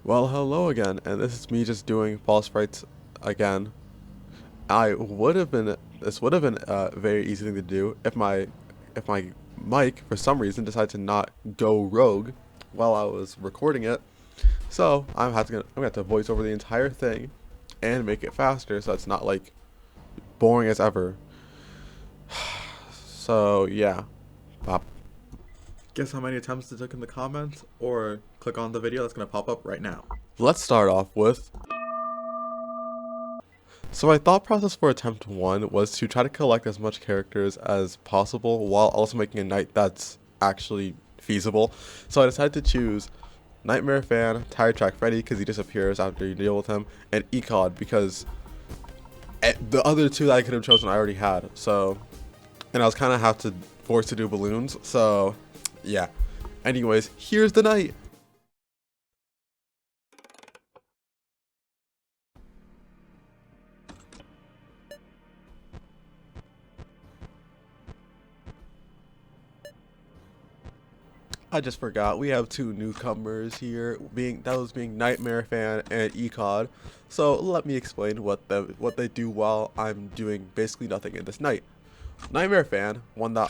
Well, hello again, and this is me just doing False Frights again. I would have been this would have been a very easy thing to do if my mic for some reason decided to not go rogue while I was recording it. So I'm gonna have to voice over the entire thing and make it faster so it's not like boring as ever. So yeah. Pop. Guess how many attempts it took in the comments, or click on the video that's gonna pop up right now. Let's start off with. So my thought process for attempt 1 was to try to collect as much characters as possible while also making a night that's actually feasible. So I decided to choose Nightmare Fan, Tire Track Freddy because he disappears after you deal with him, and Ecod because the other two that I could have chosen I already had. So, and I was kind of have to forced to do balloons. So, yeah. Anyways, here's the night. I just forgot we have two newcomers here, being Nightmare Fan and Ecod. So let me explain what they do while I'm doing basically nothing in this night. Nightmare Fan, when the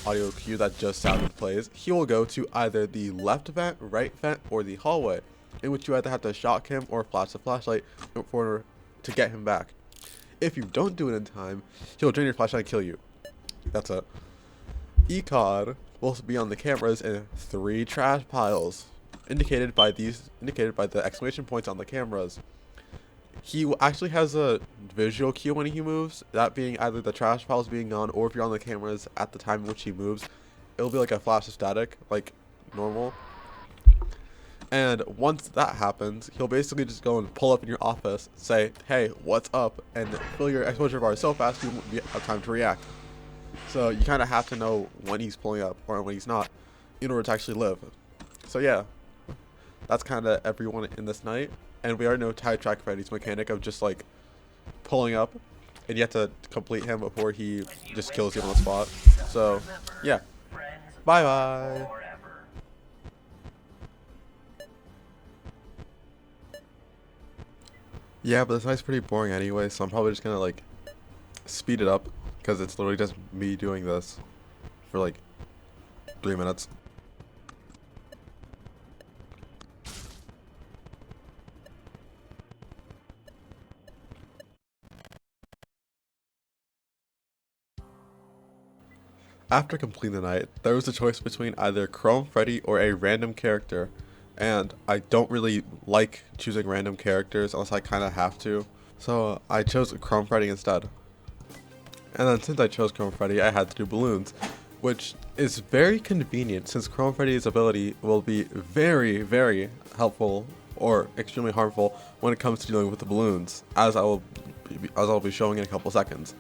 audio cue that just sounded plays, he will go to either the left vent, right vent, or the hallway, in which you either have to shock him or flash the flashlight in order to get him back. If you don't do it in time, he'll drain your flashlight and kill you. That's it. Ecod will be on the cameras in 3 trash piles, indicated by the exclamation points on the cameras. He actually has a visual cue when he moves, that being either the trash piles being on, or if you're on the cameras at the time in which he moves, it'll be like a flash of static, like normal. And once that happens, he'll basically just go and pull up in your office, say, "Hey, what's up?" and fill your exposure bar so fast you won't have time to react. So you kind of have to know when he's pulling up or when he's not in order to actually live. So yeah, that's kind of everyone in this night. And we already know Tire Track Freddy's mechanic of just like pulling up and you have to complete him before he just kills you on the spot. So yeah, bye bye. Yeah, but this night's pretty boring anyway, so I'm probably just gonna like speed it up because it's literally just me doing this for like 3 minutes. After completing the night, there was a choice between either Chrome Freddy or a random character, and I don't really like choosing random characters unless I kind of have to, so I chose Chrome Freddy instead. And then since I chose Chrome Freddy, I had to do balloons, which is very convenient since Chrome Freddy's ability will be very, very helpful or extremely harmful when it comes to dealing with the balloons, as I'll be showing in a couple seconds.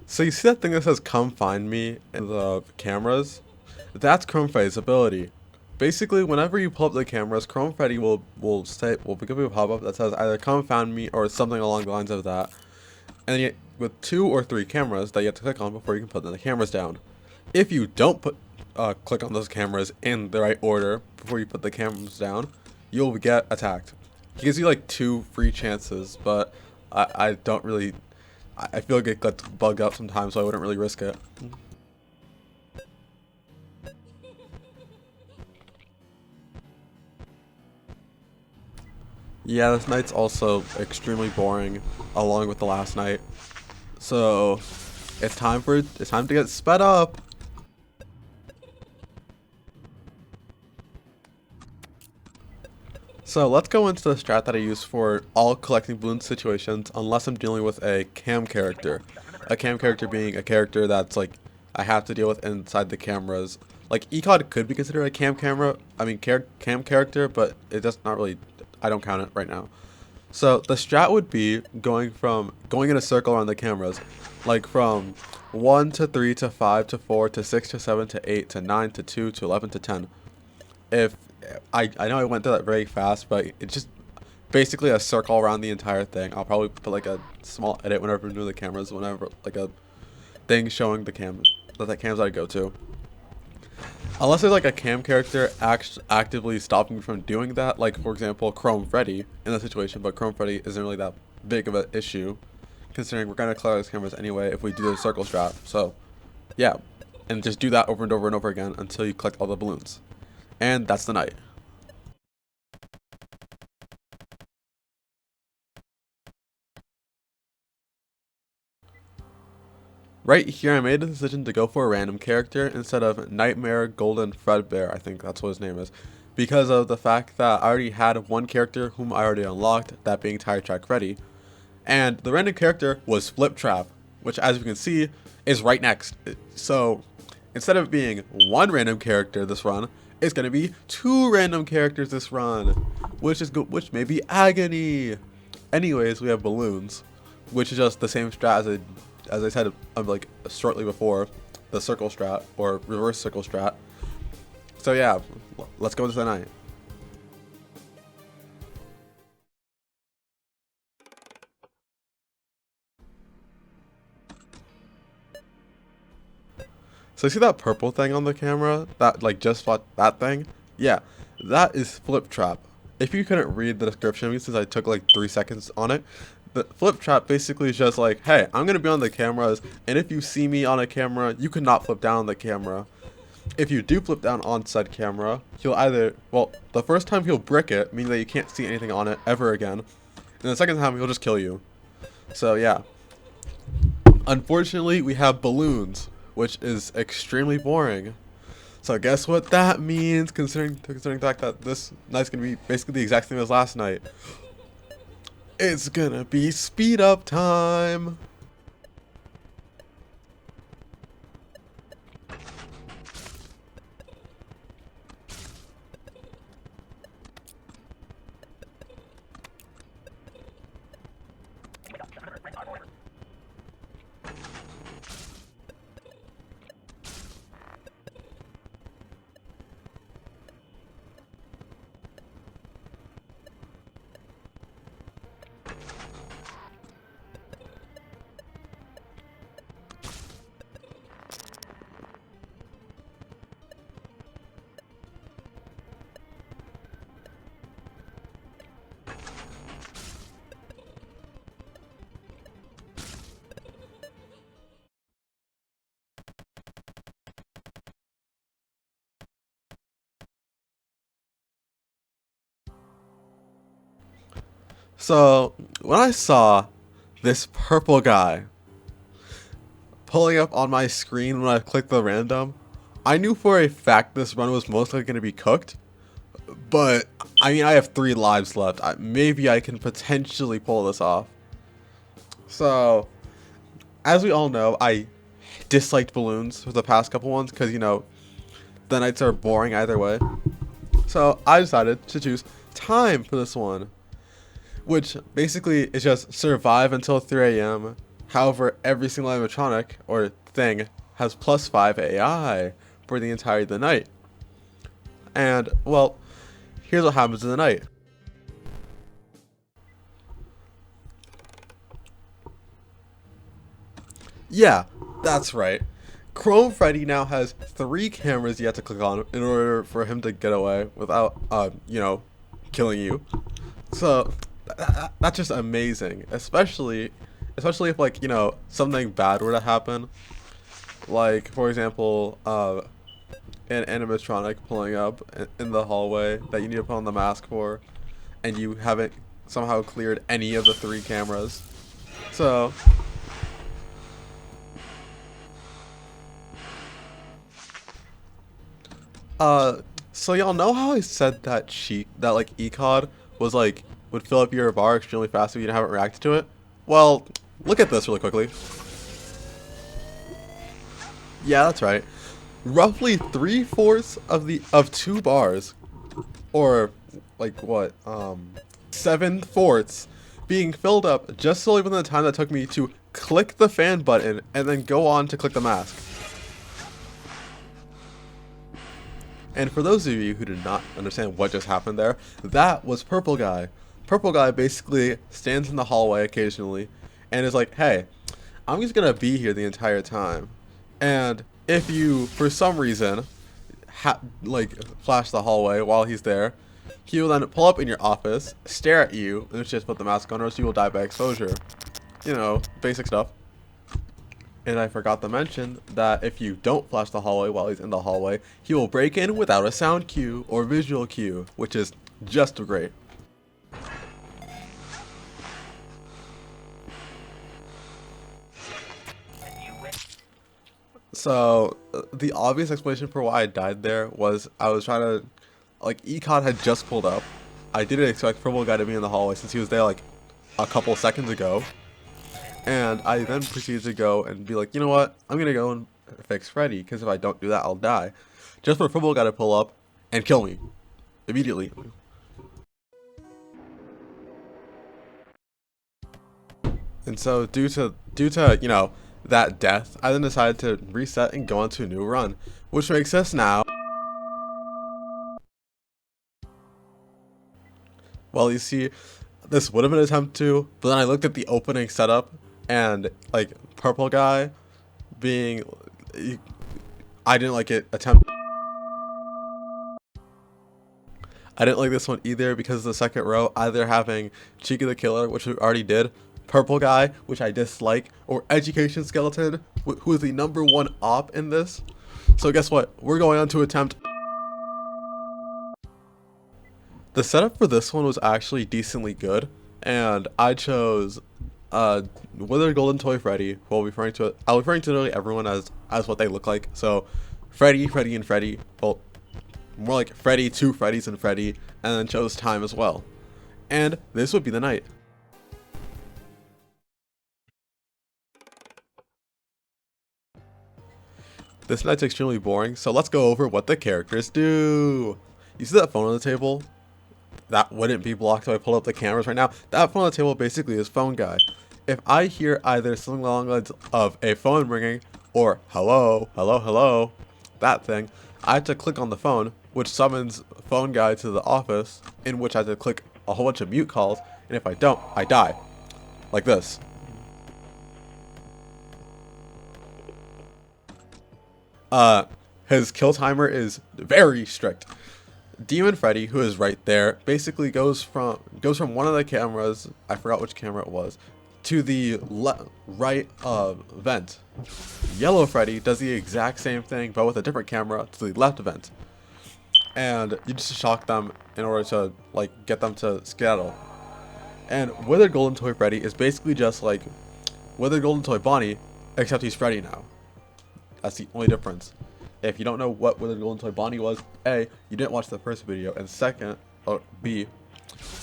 So you see that thing that says "Come find me" in the cameras? That's Chrome Freddy's ability. Basically, whenever you pull up the cameras, Chrome Freddy will give you a pop-up that says either "Come find me" or something along the lines of that. And yet, with 2 or 3 cameras that you have to click on before you can put the cameras down. If you don't click on those cameras in the right order before you put the cameras down, you'll get attacked. He gives you like 2 free chances, but I don't really. I feel like it gets bugged up sometimes, so I wouldn't really risk it. Yeah, this night's also extremely boring, along with the last night. So it's time to get sped up. So let's go into the strat that I use for all collecting balloon situations, unless I'm dealing with a cam character. A cam character being a character that's like I have to deal with inside the cameras. Like Ecod could be considered a cam character, but it does not really. I don't count it right now. So the strat would be going in a circle around the cameras, like from 1 to 3 to 5 to 4 to 6 to 7 to 8 to 9 to 2 to 11 to 10. If I know I went through that very fast, but it's just basically a circle around the entire thing. I'll probably put like a small edit whenever I'm doing the cameras, whenever like a thing showing the cam the cams I go to. Unless there's like a cam character actively stopping me from doing that, like for example Chrome Freddy in that situation, but Chrome Freddy isn't really that big of an issue, considering we're gonna clear those cameras anyway if we do the circle strat. So yeah, and just do that over and over and over again until you collect all the balloons. And that's the night. Right here I made the decision to go for a random character instead of Nightmare Golden Fredbear, I think that's what his name is, because of the fact that I already had one character whom I already unlocked, that being Tire Track Freddy, and the random character was Flip Trap, which as you can see is right next. So instead of being one random character this run, it's going to be two random characters this run, which may be agony. Anyways, we have balloons, which is just the same strat as I said like shortly before, the circle strat or reverse circle strat. So yeah, let's go into the night. So you see that purple thing on the camera? That like just fought that thing? Yeah, that is Flip Trap. If you couldn't read the description since I took like 3 seconds on it, the Flip Trap basically is just like, hey, I'm gonna be on the cameras, and if you see me on a camera, you cannot flip down on the camera. If you do flip down on said camera, he'll either, well, the first time he'll brick it, meaning that you can't see anything on it ever again, and the second time he'll just kill you. So yeah. Unfortunately, we have balloons, which is extremely boring. So guess what that means, considering the fact that this night's gonna be basically the exact same as last night. It's gonna be speed up time. So when I saw this purple guy pulling up on my screen when I clicked the random, I knew for a fact this run was most likely going to be cooked. But I mean, I have 3 lives left. Maybe I can potentially pull this off. So as we all know, I disliked balloons for the past couple ones because, you know, the nights are boring either way. So I decided to choose time for this one, which basically is just survive until 3 a.m. However, every single animatronic or thing has +5 AI for the entirety of the night. And, well, here's what happens in the night. Yeah, that's right. Chrome Freddy now has 3 cameras you have to click on in order for him to get away without, you know, killing you. So that's just amazing, especially if, like, you know, something bad were to happen, like for example an animatronic pulling up in the hallway that you need to put on the mask for, and you haven't somehow cleared any of the 3 cameras. So so y'all know how I said that like ECOD was like would fill up your bar extremely fast if you haven't reacted to it? Well, look at this really quickly. Yeah, that's right. Roughly 3/4 of 2 bars, or like what, 7/4 being filled up just solely within the time that took me to click the fan button and then go on to click the mask. And for those of you who did not understand what just happened there, that was Purple Guy. Purple Guy basically stands in the hallway occasionally and is like, hey, I'm just gonna be here the entire time. And if you, for some reason, like flash the hallway while he's there, he will then pull up in your office, stare at you, and just put the mask on, or else you will die by exposure. You know, basic stuff. And I forgot to mention that if you don't flash the hallway while he's in the hallway, he will break in without a sound cue or visual cue, which is just great. So, the obvious explanation for why I died there was I was trying to, like, Econ had just pulled up. I didn't expect Purple Guy to be in the hallway since he was there, like, a couple seconds ago. And I then proceeded to go and be like, you know what, I'm gonna go and fix Freddy, because if I don't do that, I'll die. Just for Purple Guy to pull up and kill me. Immediately. And so, due to, you know, that death, I then decided to reset and go on to a new run, which makes us now. Well, you see, this would have been an attempt to, but then I looked at the opening setup, and, like, Purple Guy being, I didn't like it attempt. I didn't like this one either because of the second row, either having Cheeky the Killer, which we already did, Purple Guy, which I dislike, or Education Skeleton, who is the #1 op in this. So guess what? We're going on to attempt. The setup for this one was actually decently good, and I chose Withered Golden Toy Freddy. Well, I'll referring to literally everyone as what they look like. So, Freddy, and Freddy. Well, more like Freddy, 2 Freddys and Freddy, and then chose time as well. And this would be the night. This night's extremely boring, so let's go over what the characters do. You see that phone on the table? That wouldn't be blocked if I pulled up the cameras right now. That phone on the table basically is Phone Guy. If I hear either something along the lines of a phone ringing or hello, hello, hello, that thing, I have to click on the phone, which summons Phone Guy to the office, in which I have to click a whole bunch of mute calls, and if I don't, I die. Like this. His kill timer is very strict. Demon Freddy, who is right there, basically goes from one of the cameras, I forgot which camera it was, to the right vent. Yellow Freddy does the exact same thing, but with a different camera to the left vent. And you just shock them in order to, like, get them to skedaddle. And Withered Golden Toy Freddy is basically just like Withered Golden Toy Bonnie, except he's Freddy now. That's the only difference. If you don't know what Withered Golden Toy Bonnie was, A, you didn't watch the first video, and second, or B,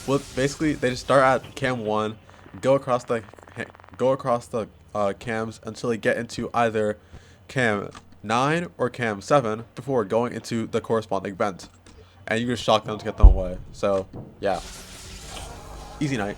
well, basically they just start at cam 1, go across the cams until they get into either cam 9 or cam 7 before going into the corresponding vent, and you just shock them to get them away. So yeah, easy night.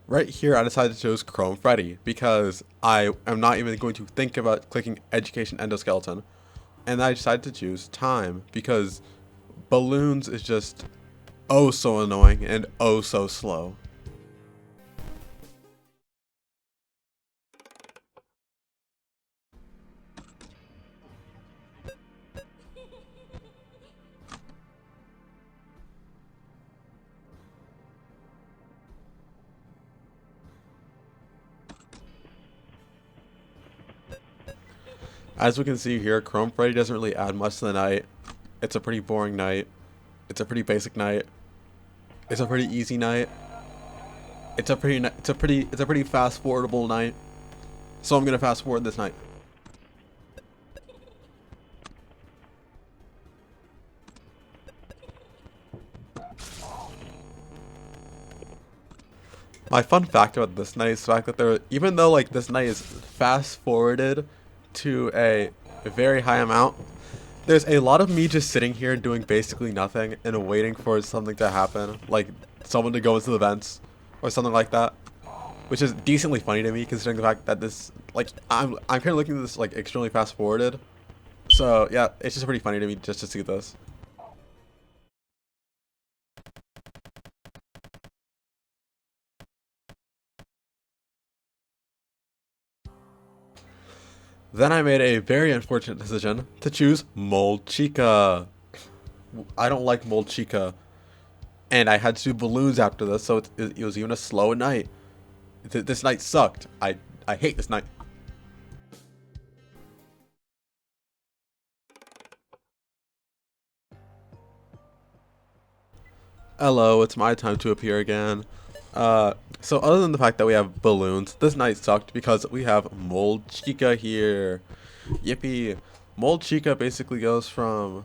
Right here, I decided to choose Chrome Freddy because I am not even going to think about clicking Education Endoskeleton. And I decided to choose Time because Balloons is just oh so annoying and oh so slow. As we can see here, Chrome Freddy doesn't really add much to the night. It's a pretty boring night. It's a pretty basic night. It's a pretty easy night. It's a pretty fast forwardable night. So I'm gonna fast forward this night. My fun fact about this night is the fact that even though like this night is fast forwarded to a very high amount, There's a lot of me just sitting here doing basically nothing and waiting for something to happen, like someone to go into the vents or something like that, which is decently funny to me considering the fact that this, like, I'm kind of looking at this like extremely fast forwarded. So yeah, it's just pretty funny to me just to see this. Then I made a very unfortunate decision to choose Mold Chica. I don't like Mold Chica, and I had to do balloons after this, so it was even a slow night. This night sucked. I hate this night. Hello, it's my time to appear again. So other than the fact that we have balloons, this night sucked because we have Mold Chica here. Yippee. Mold Chica basically cam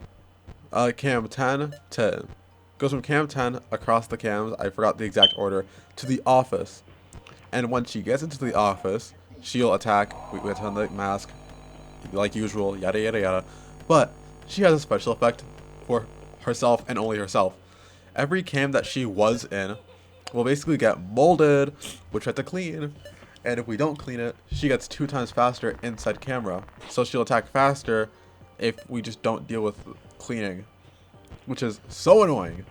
10 to goes from cam 10 across the cams, I forgot the exact order, to the office. And when she gets into the office, she'll attack. We have to turn the mask, like usual, yada yada yada. But she has a special effect for herself and only herself. Every cam that she was in will basically get molded, which we have to clean. And if we don't clean it, she gets 2 times faster inside camera. So she'll attack faster if we just don't deal with cleaning, which is so annoying.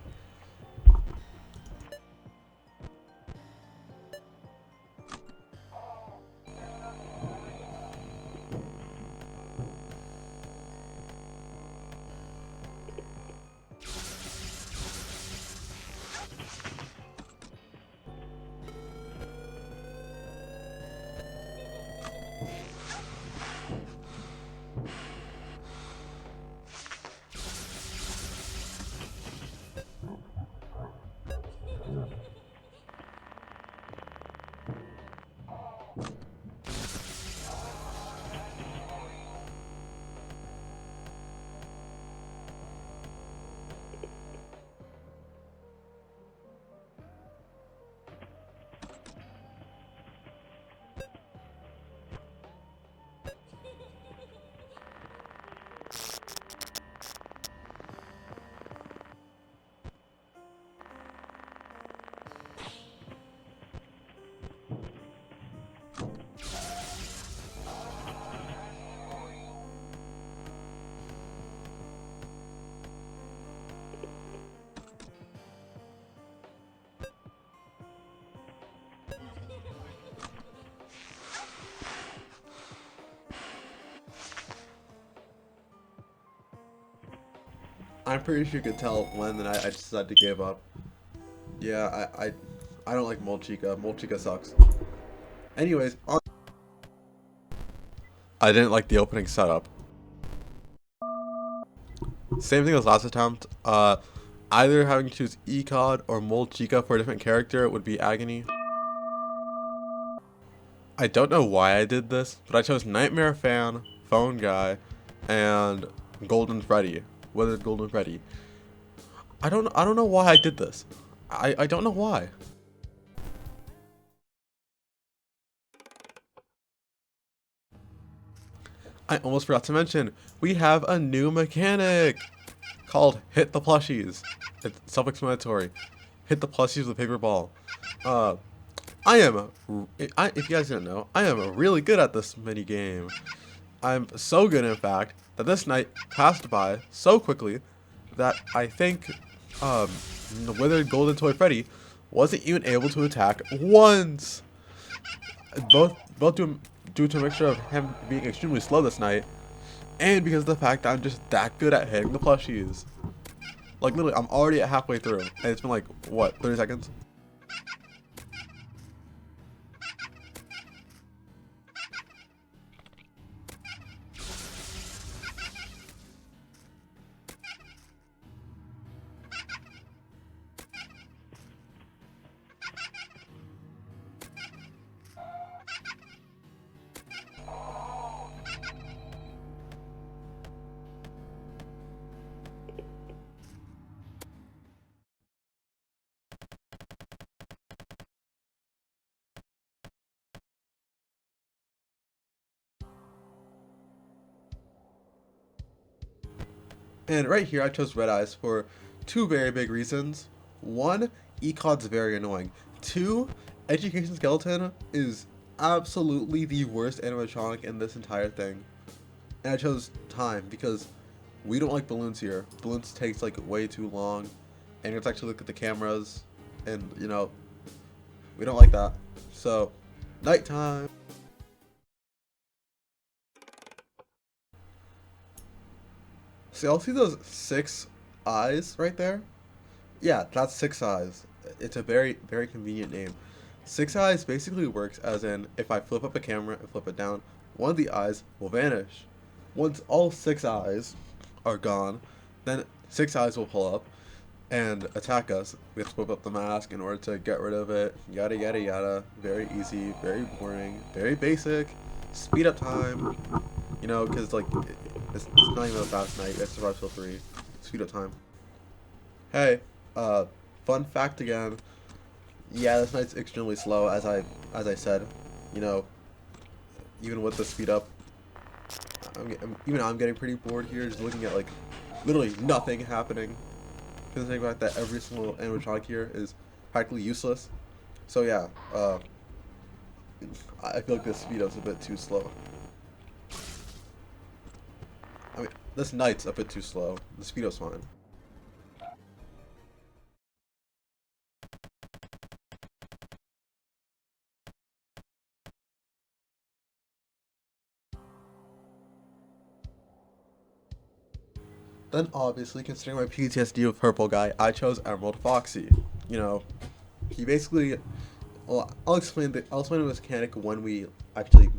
I'm pretty sure you could tell when the night I just decided to give up. Yeah, I don't like Mold Chica. Mold Chica sucks. Anyways, I didn't like the opening setup. Same thing as last attempt. Either having to choose ECOD or Mold Chica for a different character would be agony. I don't know why I did this, but I chose Nightmare Fan, Phone Guy, and Golden Freddy. Withered Golden Freddy. I don't know why I did this. I don't know why. I almost forgot to mention, we have a new mechanic called Hit the Plushies. It's self-explanatory. Hit the plushies with a paper ball. Uh, if you guys didn't know, I am really good at this mini game. I'm so good, in fact, that this night passed by so quickly that I think the withered golden toy Freddy wasn't even able to attack once. Both due to a mixture of him being extremely slow this night, and because of the fact that I'm just that good at hitting the plushies. Like literally, I'm already at halfway through, and it's been like what, 30 seconds? And right here I chose Red Eyes for two very big reasons. One, Ecod's very annoying. Two, Education Skeleton is absolutely the worst animatronic in this entire thing. And I chose Time because we don't like balloons here. Balloons takes like way too long, and you have to actually look at the cameras, and you know, we don't like that. So, nighttime. See, I'll see those 6 eyes right there. Yeah, that's 6 eyes. It's a very, very convenient name. 6 eyes basically works as in if I flip up a camera and flip it down, one of the eyes will vanish. Once all 6 eyes are gone, then 6 eyes will pull up and attack us. We have to flip up the mask in order to get rid of it. Yada yada yada. Very easy, very boring, very basic. Speed up time. You know, because like it's not even a fast night. It's survival till 3. Speed up time. Hey, fun fact again. Yeah, this night's extremely slow, as I said. You know, even with the speed up, even I'm getting pretty bored here, just looking at like literally nothing happening. Considering the fact that every single animatronic here is practically useless. So yeah, I feel like this speed up's a bit too slow. I mean, this night's a bit too slow. The speed up's fine. Then obviously, considering my PTSD with Purple Guy, I chose Emerald Foxy. You know, he basically, well, I'll explain the mechanic when we actually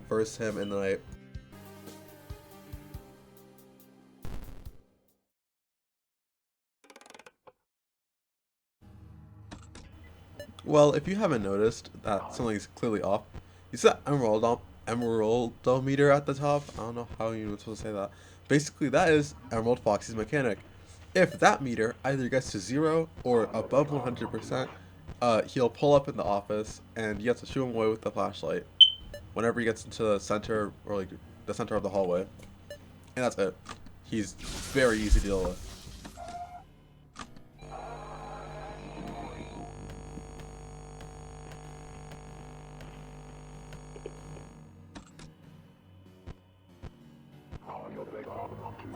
verse him in the night. Well, if you haven't noticed that something's clearly off, you see that emeraldometer at the top? I don't know how you're supposed to say that. Basically, that is Emerald Foxy's mechanic. If that meter either gets to 0 or above 100%, he'll pull up in the office, and you have to shoo him away with the flashlight whenever he gets into the center, or like the center of the hallway. And that's it. He's very easy to deal with.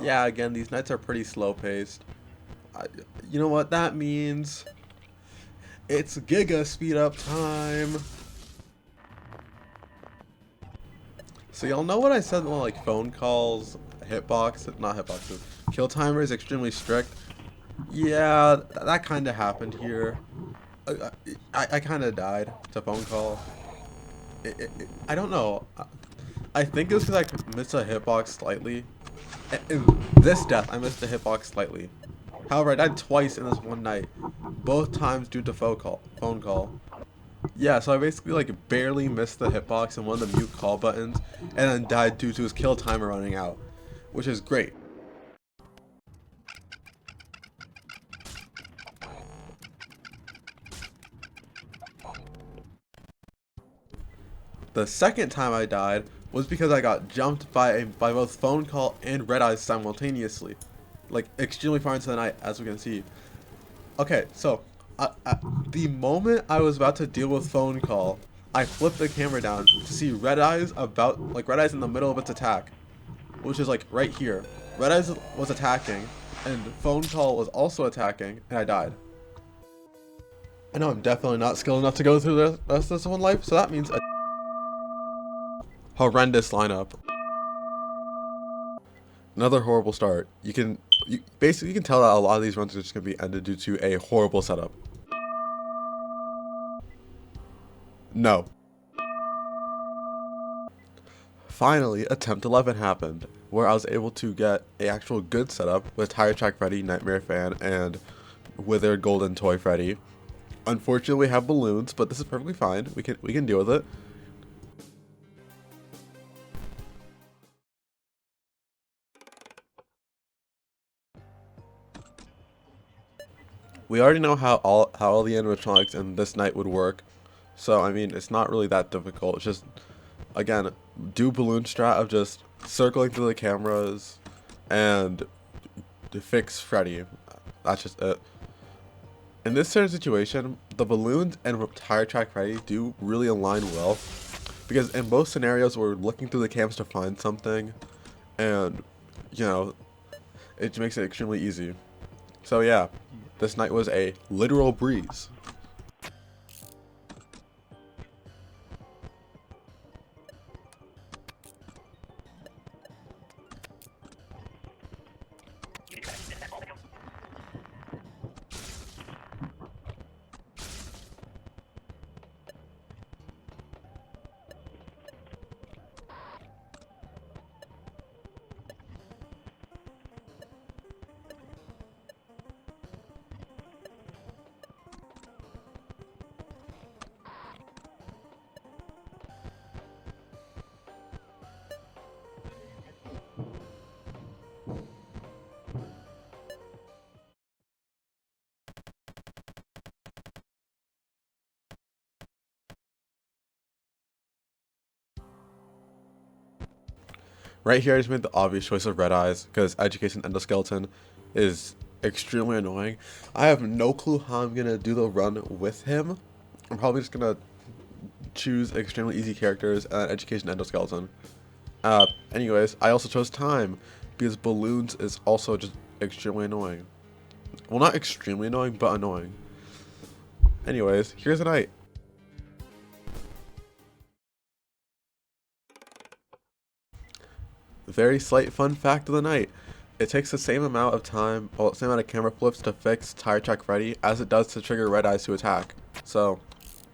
Yeah, again, these nights are pretty slow paced. You know what that means? It's Giga speed up time. So y'all know what I said when like phone calls, not hitboxes, kill timer is extremely strict. Yeah, that kind of happened here. I kind of died to phone call. I don't know. I think it was because I missed a hitbox slightly. In this death, I missed the hitbox slightly. However, I died twice in this one night, both times due to phone call. Yeah, so I basically like barely missed the hitbox in one of the mute call buttons, and then died due to his kill timer running out, which is great. The second time I died was because I got jumped by both phone call and red eyes simultaneously, like extremely far into the night, as we can see. Okay, so the moment I was about to deal with phone call, I flipped the camera down to see red eyes in the middle of its attack, which is like right here. Red eyes was attacking, and phone call was also attacking, and I died. I know I'm definitely not skilled enough to go through the rest of this one life, so that means a horrendous lineup. Another horrible start. You can tell that a lot of these runs are just gonna be ended due to a horrible setup. No. Finally, attempt 11 happened, where I was able to get a actual good setup with Tire Track Freddy, Nightmare Fan, and Withered Golden Toy Freddy. Unfortunately, we have balloons, but this is perfectly fine. We can deal with it. We already know how all the animatronics in this night would work, so I mean it's not really that difficult. It's just, again, do balloon strat of just circling through the cameras and to fix Freddy. That's just it. In this certain situation, the balloons and tire track Freddy do really align well, because in both scenarios we're looking through the cams to find something, and you know, it makes it extremely easy. So yeah, this night was a literal breeze. Right here, I just made the obvious choice of Red Eyes because Education Endoskeleton is extremely annoying. I have no clue how I'm gonna do the run with him. I'm probably just gonna choose extremely easy characters and Education Endoskeleton. Anyways, I also chose Time because Balloons is also just extremely annoying. Well, not extremely annoying, but annoying. Anyways, here's the night. Very slight fun fact of the night. It takes the same amount of time, well, same amount of camera flips to fix Tire Track Freddy as it does to trigger Red Eyes to attack. So,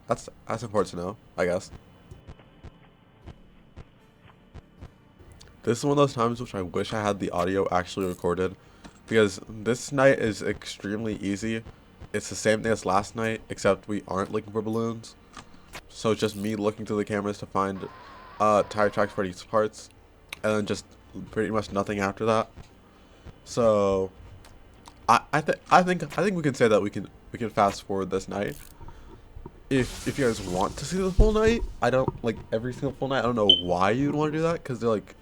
that's important to know, I guess. This is one of those times which I wish I had the audio actually recorded, because this night is extremely easy. It's the same thing as last night, except we aren't looking for balloons. So it's just me looking through the cameras to find Tire Track Freddy's parts, and then just pretty much nothing after that. So I think we can say that we can fast forward this night. If you guys want to see the full night, I don't like every single full night. I don't know why you'd want to do that, because they're like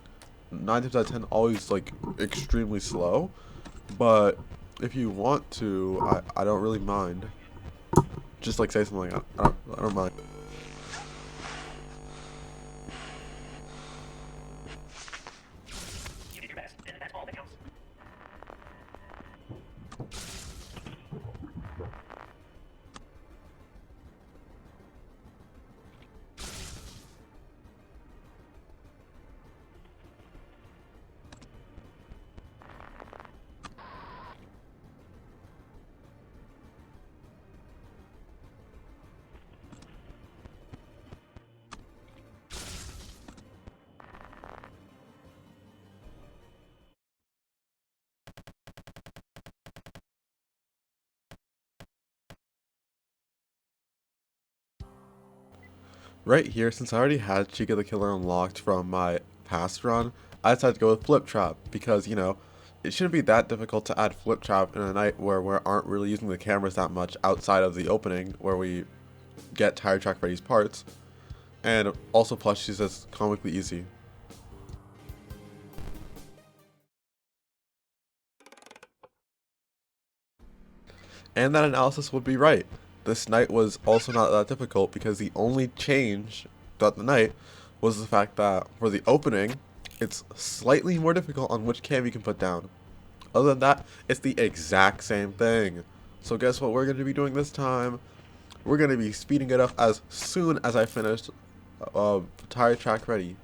9 times out of 10 always like extremely slow. But if you want to, I don't really mind. Just like say something. I don't mind. Right here, since I already had Chica the Killer unlocked from my past run, I decided to go with Flip Trap because, you know, it shouldn't be that difficult to add Flip Trap in a night where we aren't really using the cameras that much outside of the opening where we get Tire Track Freddy's parts. And also plus she's just comically easy. And that analysis would be right. This night was also not that difficult because the only change throughout the night was the fact that for the opening, it's slightly more difficult on which cam you can put down. Other than that, it's the exact same thing. So guess what we're going to be doing this time? We're going to be speeding it up as soon as I finished Tire Track Ready.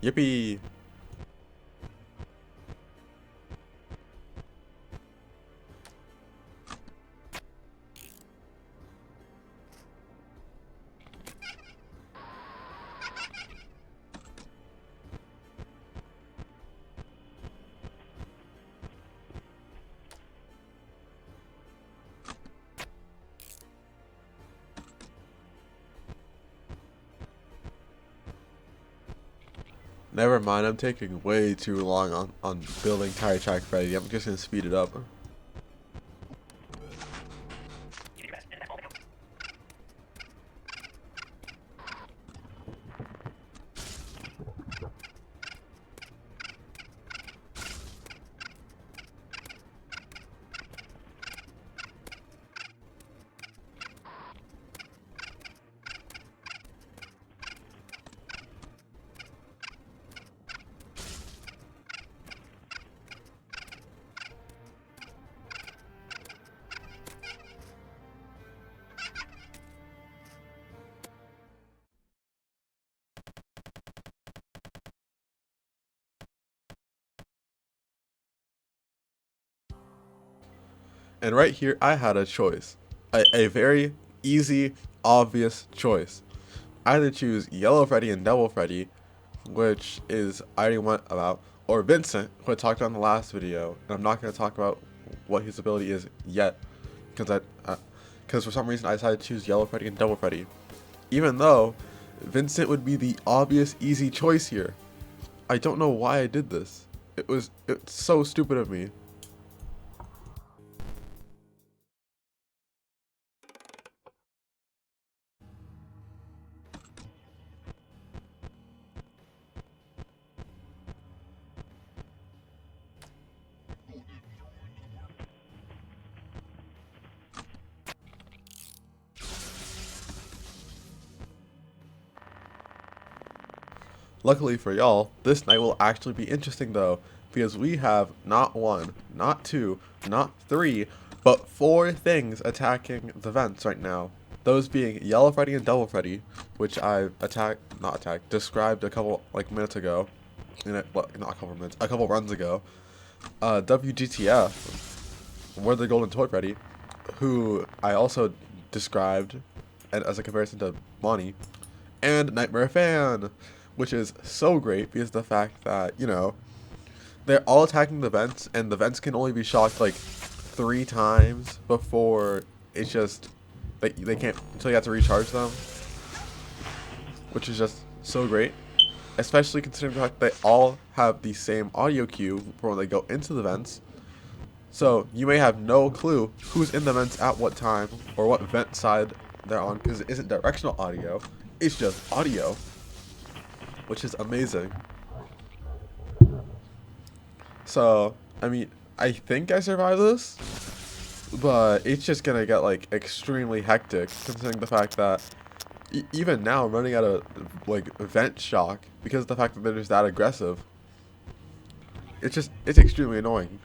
Yippee! Never mind, I'm taking way too long on building Tire Track Freddy. I'm just going to speed it up. And right here, I had a choice. A very easy, obvious choice. Either choose Yellow Freddy and Devil Freddy, which is I already went about, or Vincent, who I talked about in the last video. And I'm not going to talk about what his ability is yet, because for some reason I decided to choose Yellow Freddy and Devil Freddy, even though Vincent would be the obvious, easy choice here. I don't know why I did this. It's so stupid of me. Luckily for y'all, this night will actually be interesting though, because we have not one, not two, not three, but four things attacking the vents right now. Those being Yellow Freddy and Devil Freddy, which I described a couple minutes ago, well, not a couple minutes, a couple runs ago. WGTF, Where the Golden Toy Freddy, who I also described as a comparison to Bonnie, and Nightmare Fan, which is so great because of the fact that, they're all attacking the vents, and the vents can only be shocked like 3 times before it's just, they can't, until you have to recharge them, which is just so great, especially considering the fact that they all have the same audio cue for when they go into the vents. So you may have no clue who's in the vents at what time or what vent side they're on, because it isn't directional audio, it's just audio, which is amazing. So, I mean, I think I survived this, but it's just gonna get extremely hectic considering the fact that even now I'm running out of vent shock because of the fact that they're just that aggressive. It's extremely annoying.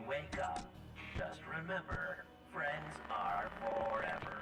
Wake up. Just remember, friends are forever.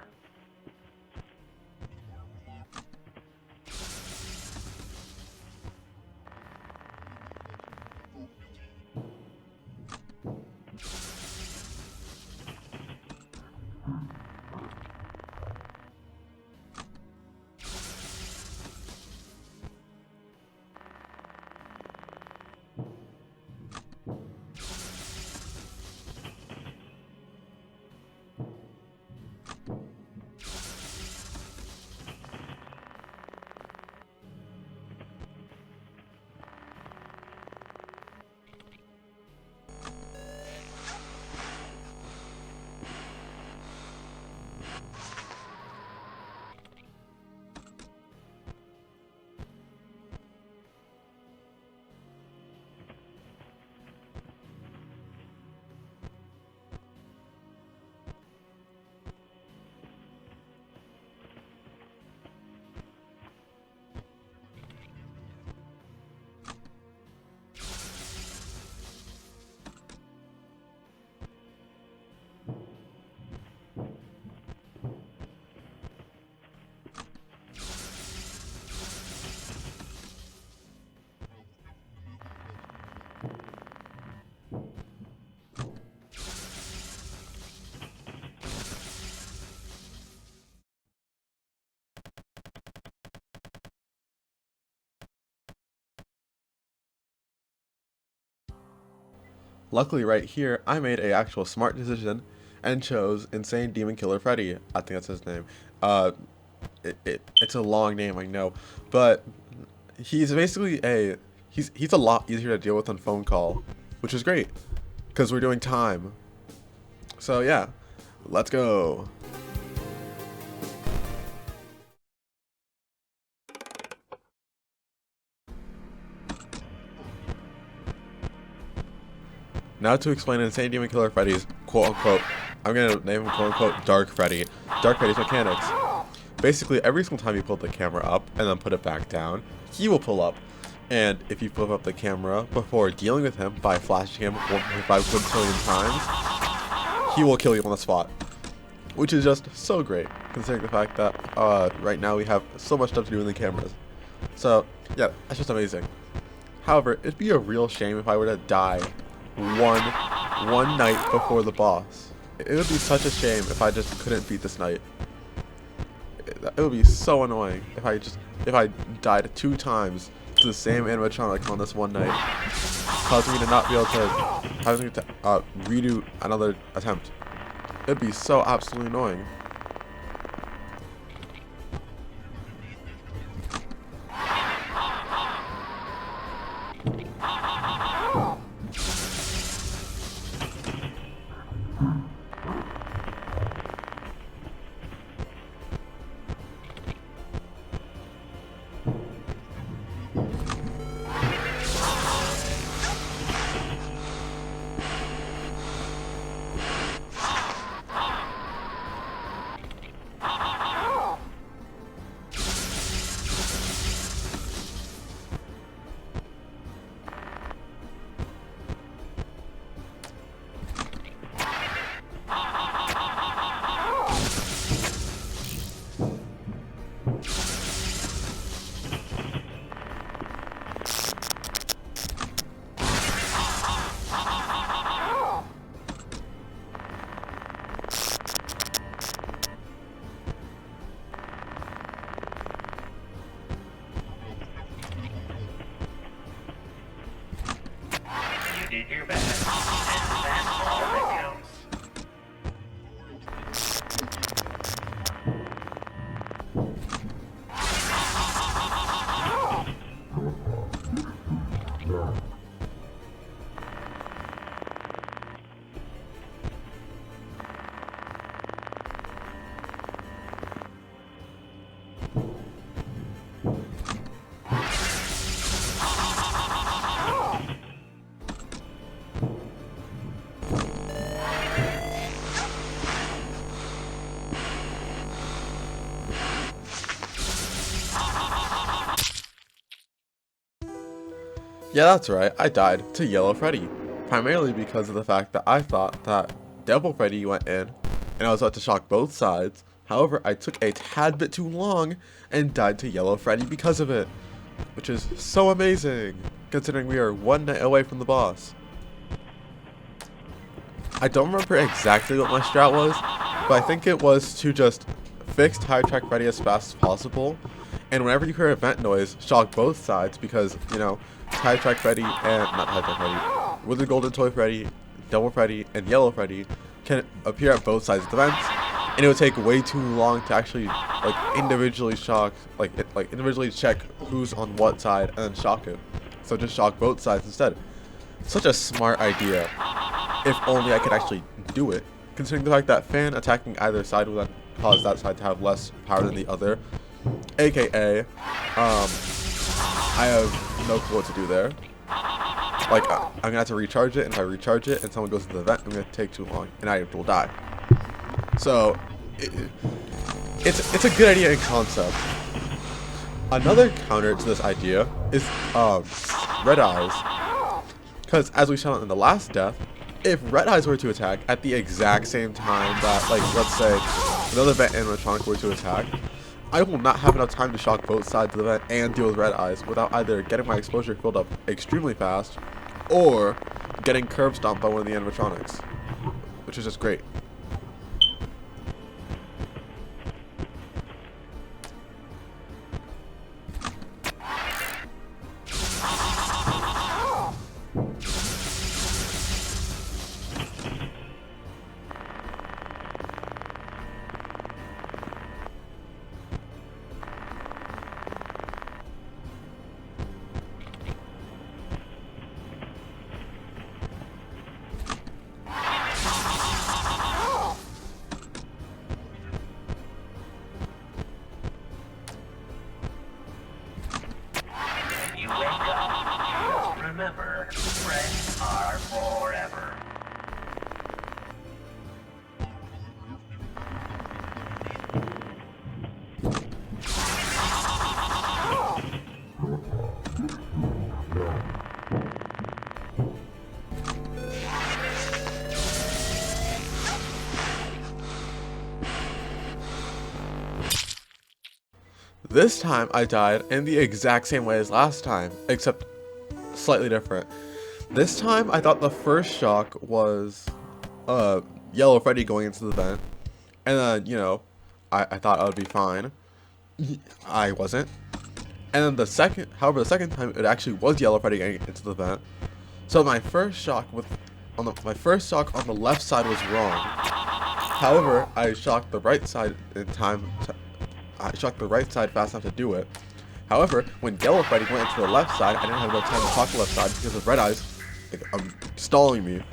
Luckily right here, I made a actual smart decision and chose Insane Demon Killer Freddy. I think that's his name. It's a long name, I know, but he's basically he's a lot easier to deal with on phone call, which is great because we're doing time. So yeah, let's go. Now to explain Insane Demon Killer Freddy's quote-unquote, I'm gonna name him quote-unquote Dark Freddy. Dark Freddy's mechanics. basically every single time you pull the camera up and then put it back down, he will pull up. And if you flip up the camera before dealing with him by flashing him 1.5 quintillion times, he will kill you on the spot. Which is just so great, considering the fact that right now we have so much stuff to do in the cameras. So, yeah, that's just amazing. However, it'd be a real shame if I were to die one night before the boss. It would be such a shame if I just couldn't beat this night. It would be so annoying if I died 2 times to the same animatronic on this one night, causing me to not be able to redo another attempt. It'd be so absolutely annoying. did your best, and that's all that counts. Yeah, that's right, I died to Yellow Freddy, primarily because of the fact that I thought that Devil Freddy went in, and I was about to shock both sides. However, I took a tad bit too long, and died to Yellow Freddy because of it, which is so amazing, considering we are one night away from the boss. I don't remember exactly what my strat was, but I think it was to just fix Tire Track Freddy as fast as possible, and whenever you hear a vent noise, shock both sides because, you know, Tire Track Freddy and, not Tire Track Freddy, Wizard Golden Toy Freddy, Devil Freddy, and Yellow Freddy can appear at both sides of the vents, and it would take way too long to actually, like, individually shock, individually check who's on what side and then shock it. So just shock both sides instead. Such a smart idea. If only I could actually do it, considering the fact that fan attacking either side would then cause that side to have less power than the other. AKA, I have no clue what to do there. Like, I'm gonna have to recharge it, and if I recharge it and someone goes into the vent, I'm gonna take too long, and I will die. So, it's a good idea in concept. Another counter to this idea is Red Eyes, because as we saw in the last death, if Red Eyes were to attack at the exact same time that, like, let's say another vent animatronic were to attack, I will not have enough time to shock both sides of the vent and deal with Red Eyes without either getting my exposure filled up extremely fast or getting curb stomped by one of the animatronics, which is just great. Remember, friends are forever. This time I died in the exact same way as last time, except slightly different. This time I thought the first shock was Yellow Freddy going into the vent, and then, you know, I thought I would be fine. I wasn't. And then however, the second time it actually was Yellow Freddy getting into the vent. So my first shock my first shock on the left side was wrong. However, I shocked the right side in time. I shocked the right side fast enough to do it. However, when Yellow Freddy went into the left side, I didn't have enough time to shock the left side because of Red Eyes stalling me.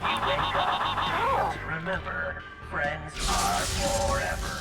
You wake up. Remember, friends are forever.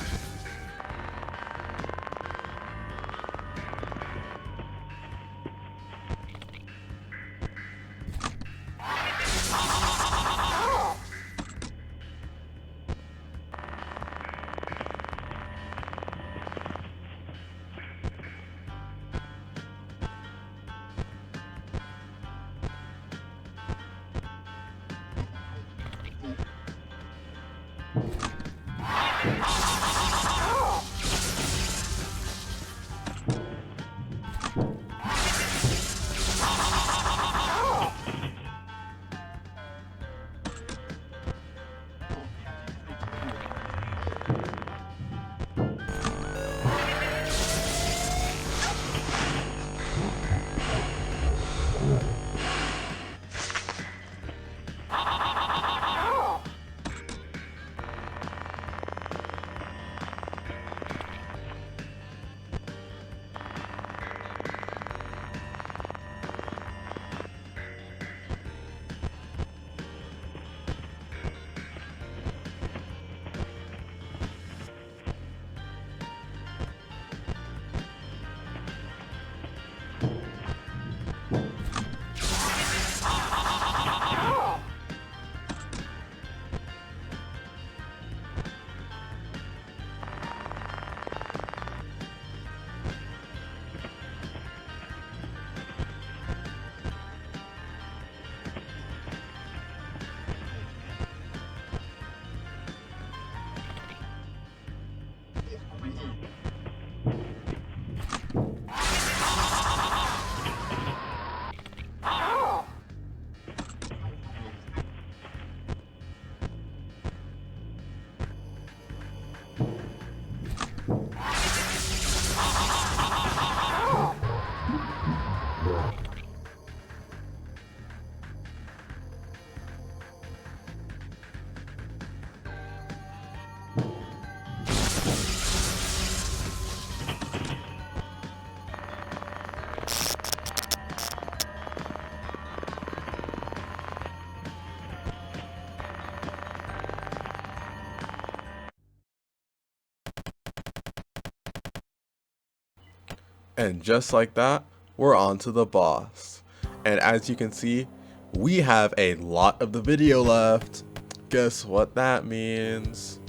And just like that, we're on to the boss. And as you can see, we have a lot of the video left. Guess what that means?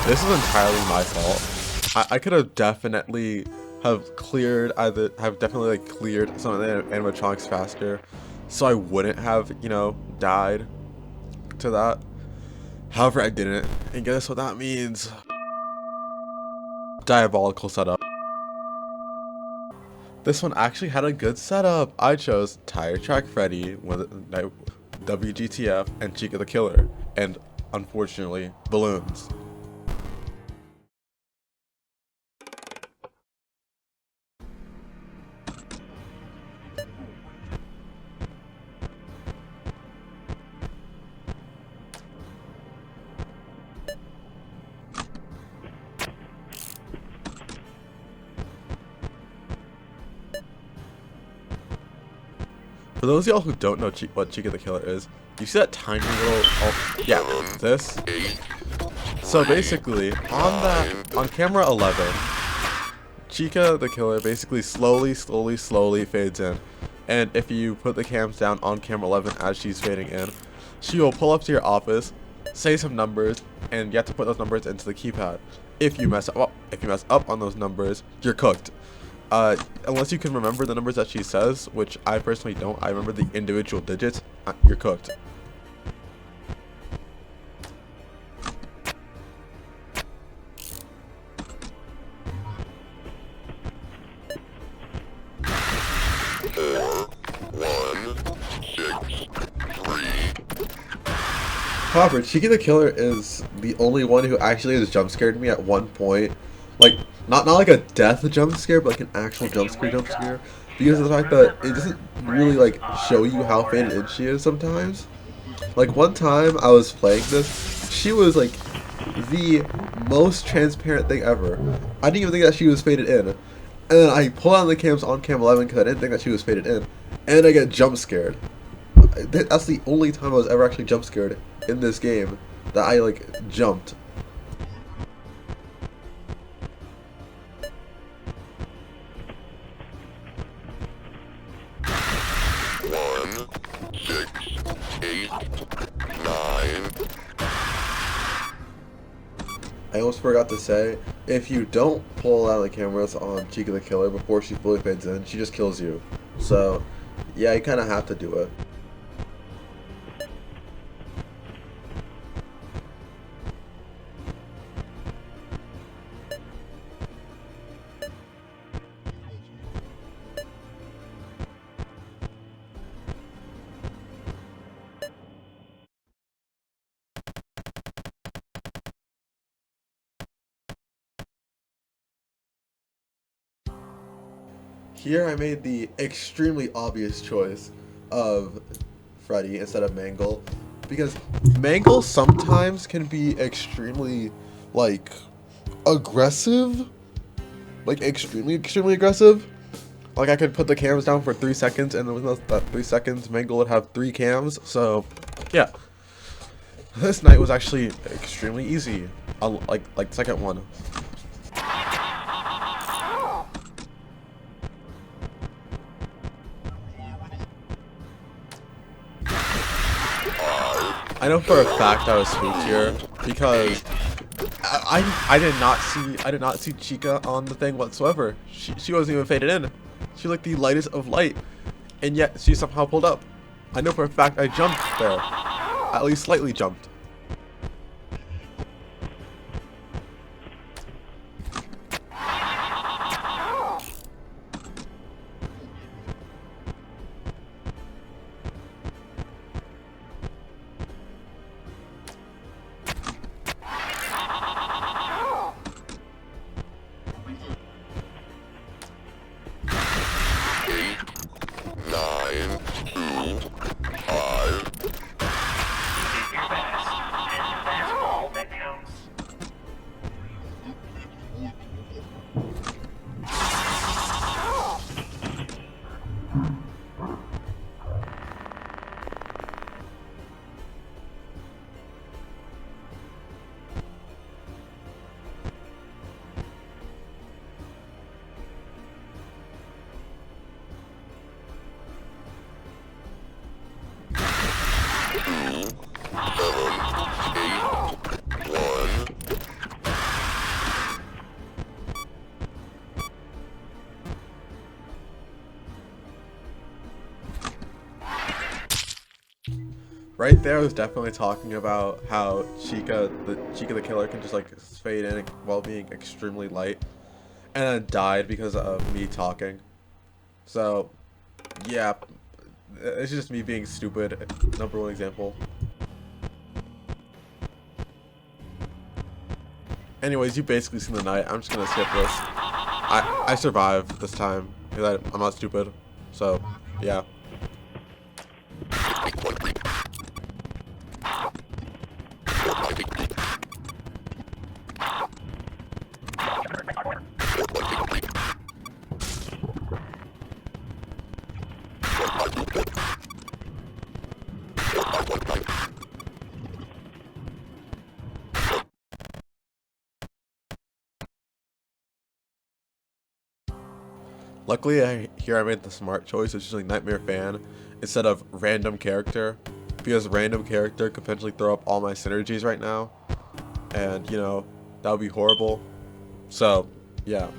This is entirely my fault. I could have definitely definitely like cleared some of the animatronics faster, so I wouldn't have, you know, died to that. However, I didn't, and guess what that means? Diabolical setup. This one actually had a good setup. I chose Tire Track Freddy with WGTF and Chica the Killer, and unfortunately, balloons. For those of y'all who don't know what Chica the Killer is, you see that tiny little, this? So basically, on camera 11, Chica the Killer basically slowly fades in. And if you put the cams down on camera 11 as she's fading in, she will pull up to your office, say some numbers, and you have to put those numbers into the keypad. If you mess up on those numbers, you're cooked. Unless you can remember the numbers that she says, which I personally don't. I remember the individual digits. You're cooked. However, Chica the Killer is the only one who actually has jump scared me at one point. Like, not like a death jump scare, but like an actual jump scare. Because of the fact that it doesn't really like show you how faded in she is sometimes. Like one time I was playing this, she was like the most transparent thing ever. I didn't even think that she was faded in. And then I pull out the cams on cam 11 because I didn't think that she was faded in. And I get jump scared. That's the only time I was ever actually jump scared in this game, that I like jumped. I almost forgot to say, if you don't pull out the cameras on Chica the Killer before she fully fades in, she just kills you. So, yeah, you kind of have to do it. Here I made the extremely obvious choice of Freddy instead of Mangle, because Mangle sometimes can be extremely, like, aggressive. Like, extremely aggressive. Like, I could put the cams down for 3 seconds, and within that 3 seconds, Mangle would have 3 cams, so, yeah. This night was actually extremely easy, like the second one. I know for a fact I was spooked here because I did not see Chica on the thing whatsoever. She wasn't even faded in. She looked the lightest of light, and yet she somehow pulled up. I know for a fact I jumped there, at least slightly jumped. right there was definitely talking about how Chica the killer can just like fade in while being extremely light, and then died because of me talking. So, yeah, it's just me being stupid. Number one example. Anyways, you basically seen the night. I'm just gonna skip this. I survived this time because I'm not stupid. So, yeah. Luckily, here I made the smart choice of choosing Nightmare Fan instead of random character, because random character could potentially throw up all my synergies right now, and you know that would be horrible. So, yeah.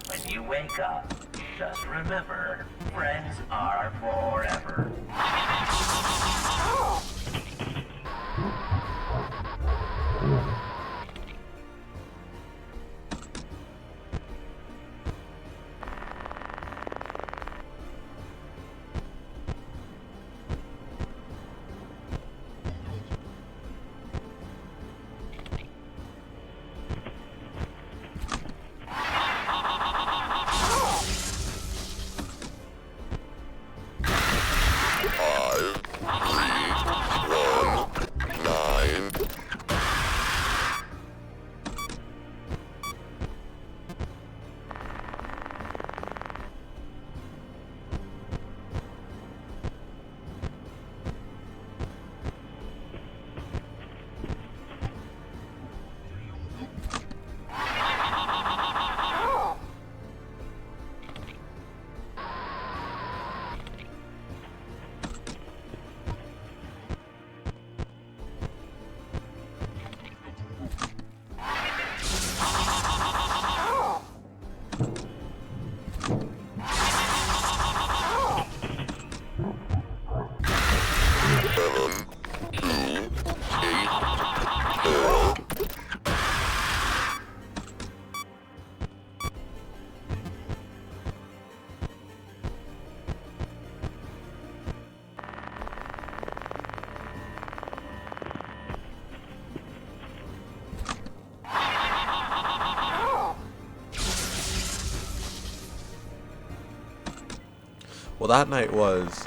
When you wake up, just remember, friends are forever. Well, that night was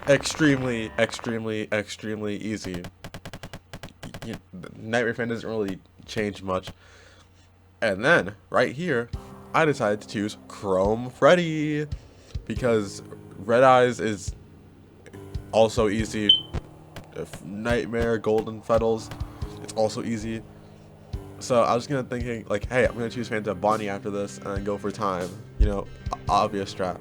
extremely, extremely, extremely easy. Nightmare Fan doesn't really change much. And then, right here, I decided to choose Chrome Freddy, because Red Eyes is also easy. Nightmare, Golden Fettles, it's also easy. So I was gonna thinking like, hey, I'm gonna choose Phantom Bonnie after this and then go for time. You know, obvious strat.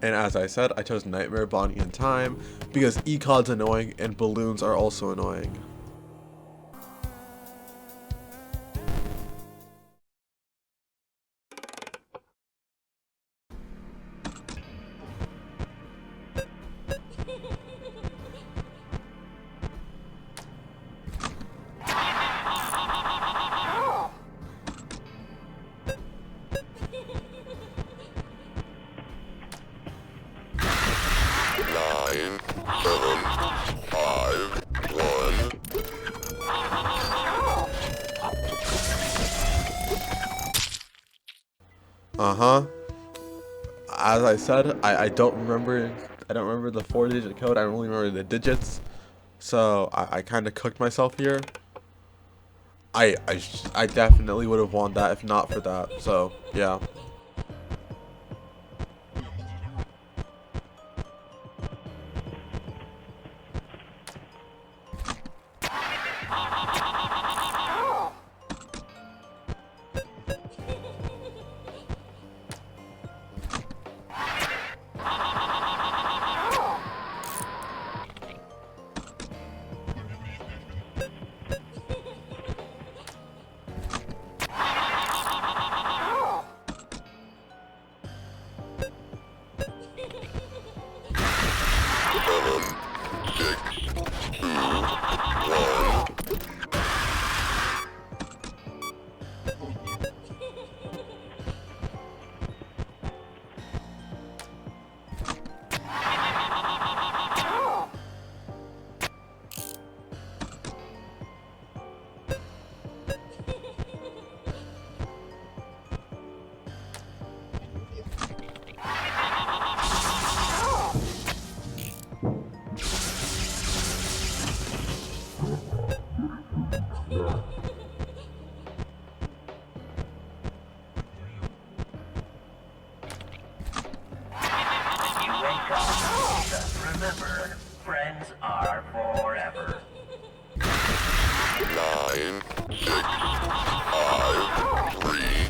And as I said, I chose Nightmare, Bonnie, and Time because ECOD's annoying and balloons are also annoying. Uh-huh. As I said, I don't remember the 4-digit code. I only remember the digits. So I kind of cooked myself here. I definitely would have won that if not for that. So, yeah. Just remember, friends are forever. 9, 6, 5, 3.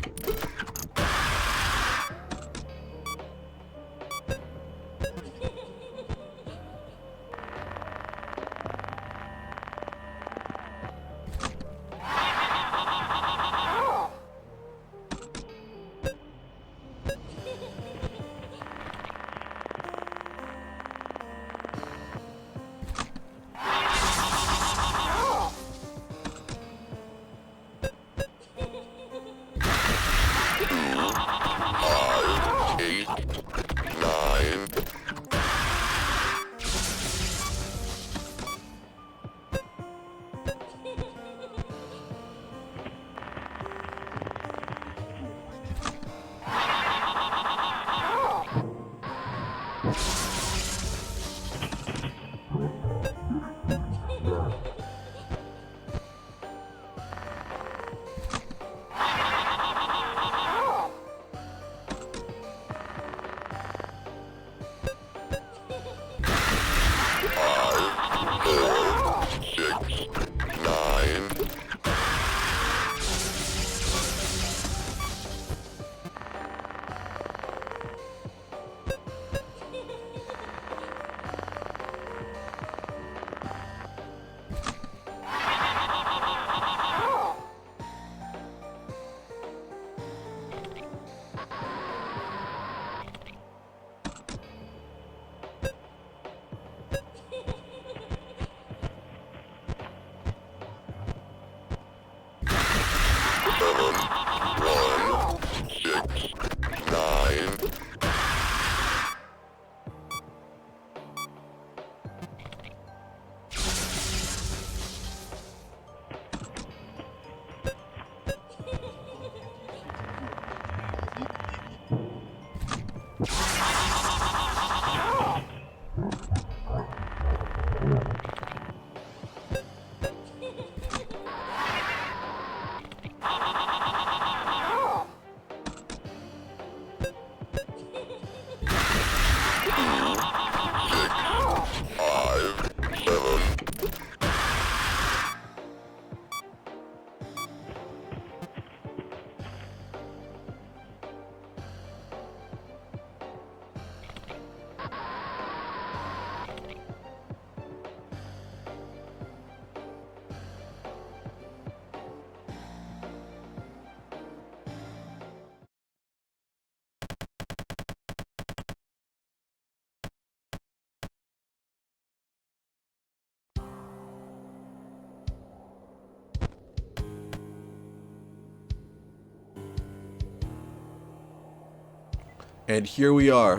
And here we are,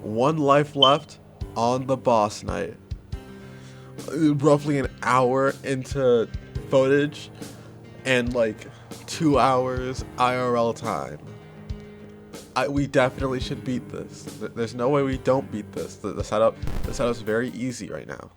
one life left on the boss night. Roughly an hour into footage and like 2 hours IRL time. We definitely should beat this. There's no way we don't beat this. The setup's very easy right now.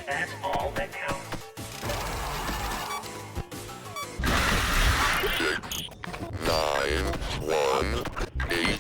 That's all that counts. 6, 9, 1, 8.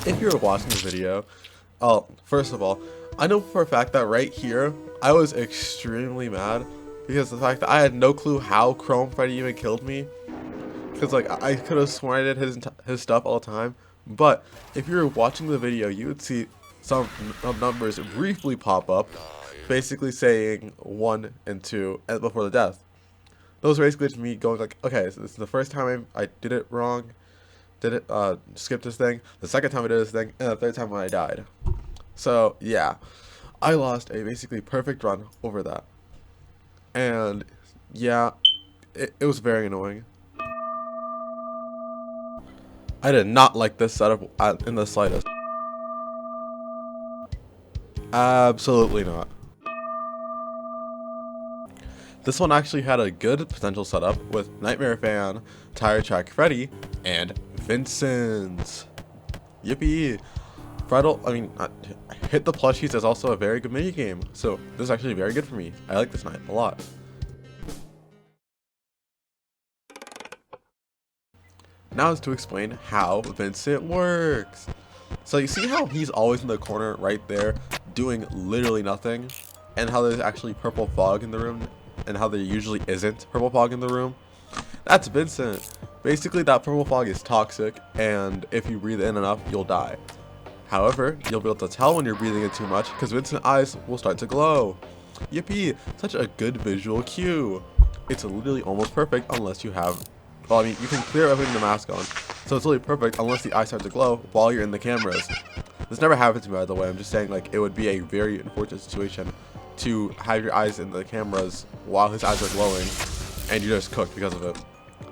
If you're watching the video, first of all, I know for a fact that right here, I was extremely mad because the fact that I had no clue how Chrome Freddy even killed me. Because like I could have sworn I did his stuff all the time. But if you were watching the video, you would see some numbers briefly pop up, basically saying 1 and 2 before the death. Those are basically me going like, okay, so this is the first time I did it wrong, skipped this thing, the second time I did this thing, and the third time when I died. So yeah, I lost a basically perfect run over that. And yeah, it was very annoying. I did not like this setup in the slightest. Absolutely not. This one actually had a good potential setup with Nightmare Fan, Tire Track Freddy, and Vincent. Yippee! Hit the plushies is also a very good mini game, so this is actually very good for me. I like this night a lot. Now is to explain how Vincent works. So you see how he's always in the corner right there, doing literally nothing, and how there's actually purple fog in the room, and how there usually isn't purple fog in the room? That's Vincent. Basically, that purple fog is toxic, and if you breathe in enough, you'll die. However, you'll be able to tell when you're breathing in too much, because Vincent's eyes will start to glow. Yippee! Such a good visual cue. It's literally almost perfect unless you have... Well, I mean, you can clear everything the mask on, so it's really perfect unless the eyes start to glow while you're in the cameras. This never happened to me, by the way. I'm just saying, like, it would be a very unfortunate situation to have your eyes in the cameras while his eyes are glowing, and you're just cooked because of it.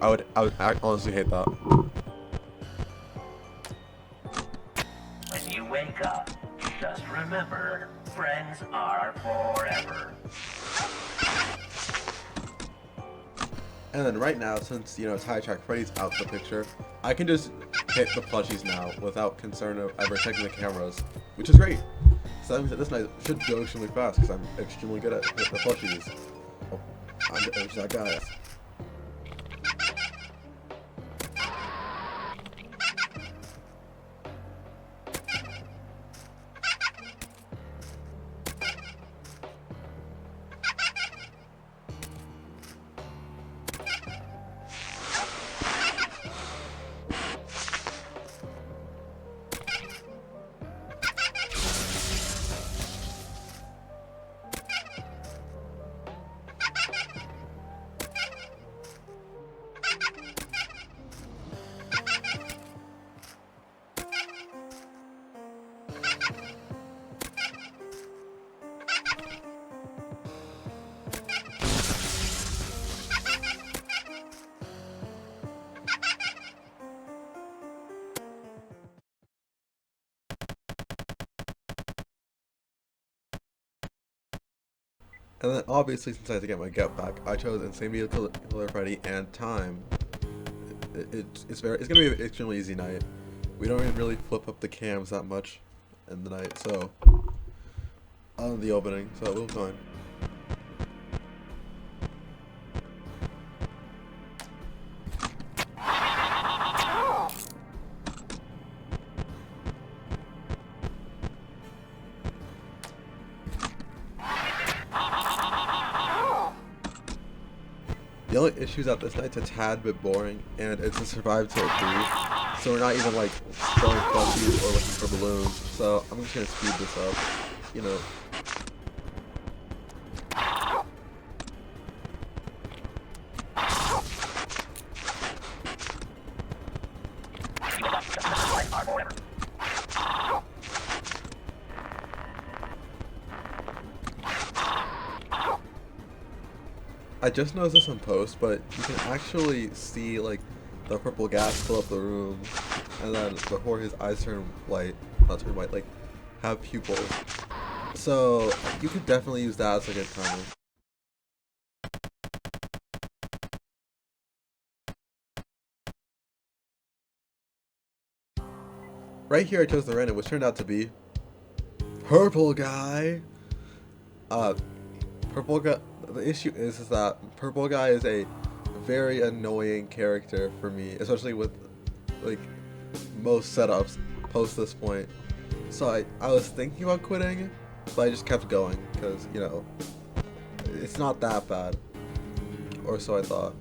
I would honestly hate that. When you wake up, just remember, friends are forever. And then right now, since, Tire Track Freddy's out the picture, I can just hit the plushies now without concern of ever checking the cameras, which is great. So that means that this night should go extremely fast because I'm extremely good at hitting the plushies. Oh, I'm just that guy. And then obviously, since I had to get my get back, I chose Insanity Killer Freddy and Time. It's gonna be an extremely easy night. We don't even really flip up the cams that much in the night, so on the opening, so we'll be fine. The only issue is that this night's a tad bit boring, and it's a survive till 3, so we're not even like throwing plushies or looking for balloons, so I'm just gonna speed this up, you know. I just noticed this in post, but you can actually see like the purple gas fill up the room, and then before his eyes turn white, not turn white, like have pupils. So you could definitely use that as like a timer. Right here I chose the random, which turned out to be Purple Guy. Purple Guy. The issue is that Purple Guy is a very annoying character for me, especially with like most setups post this point. So I was thinking about quitting, but I just kept going because it's not that bad, or so I thought.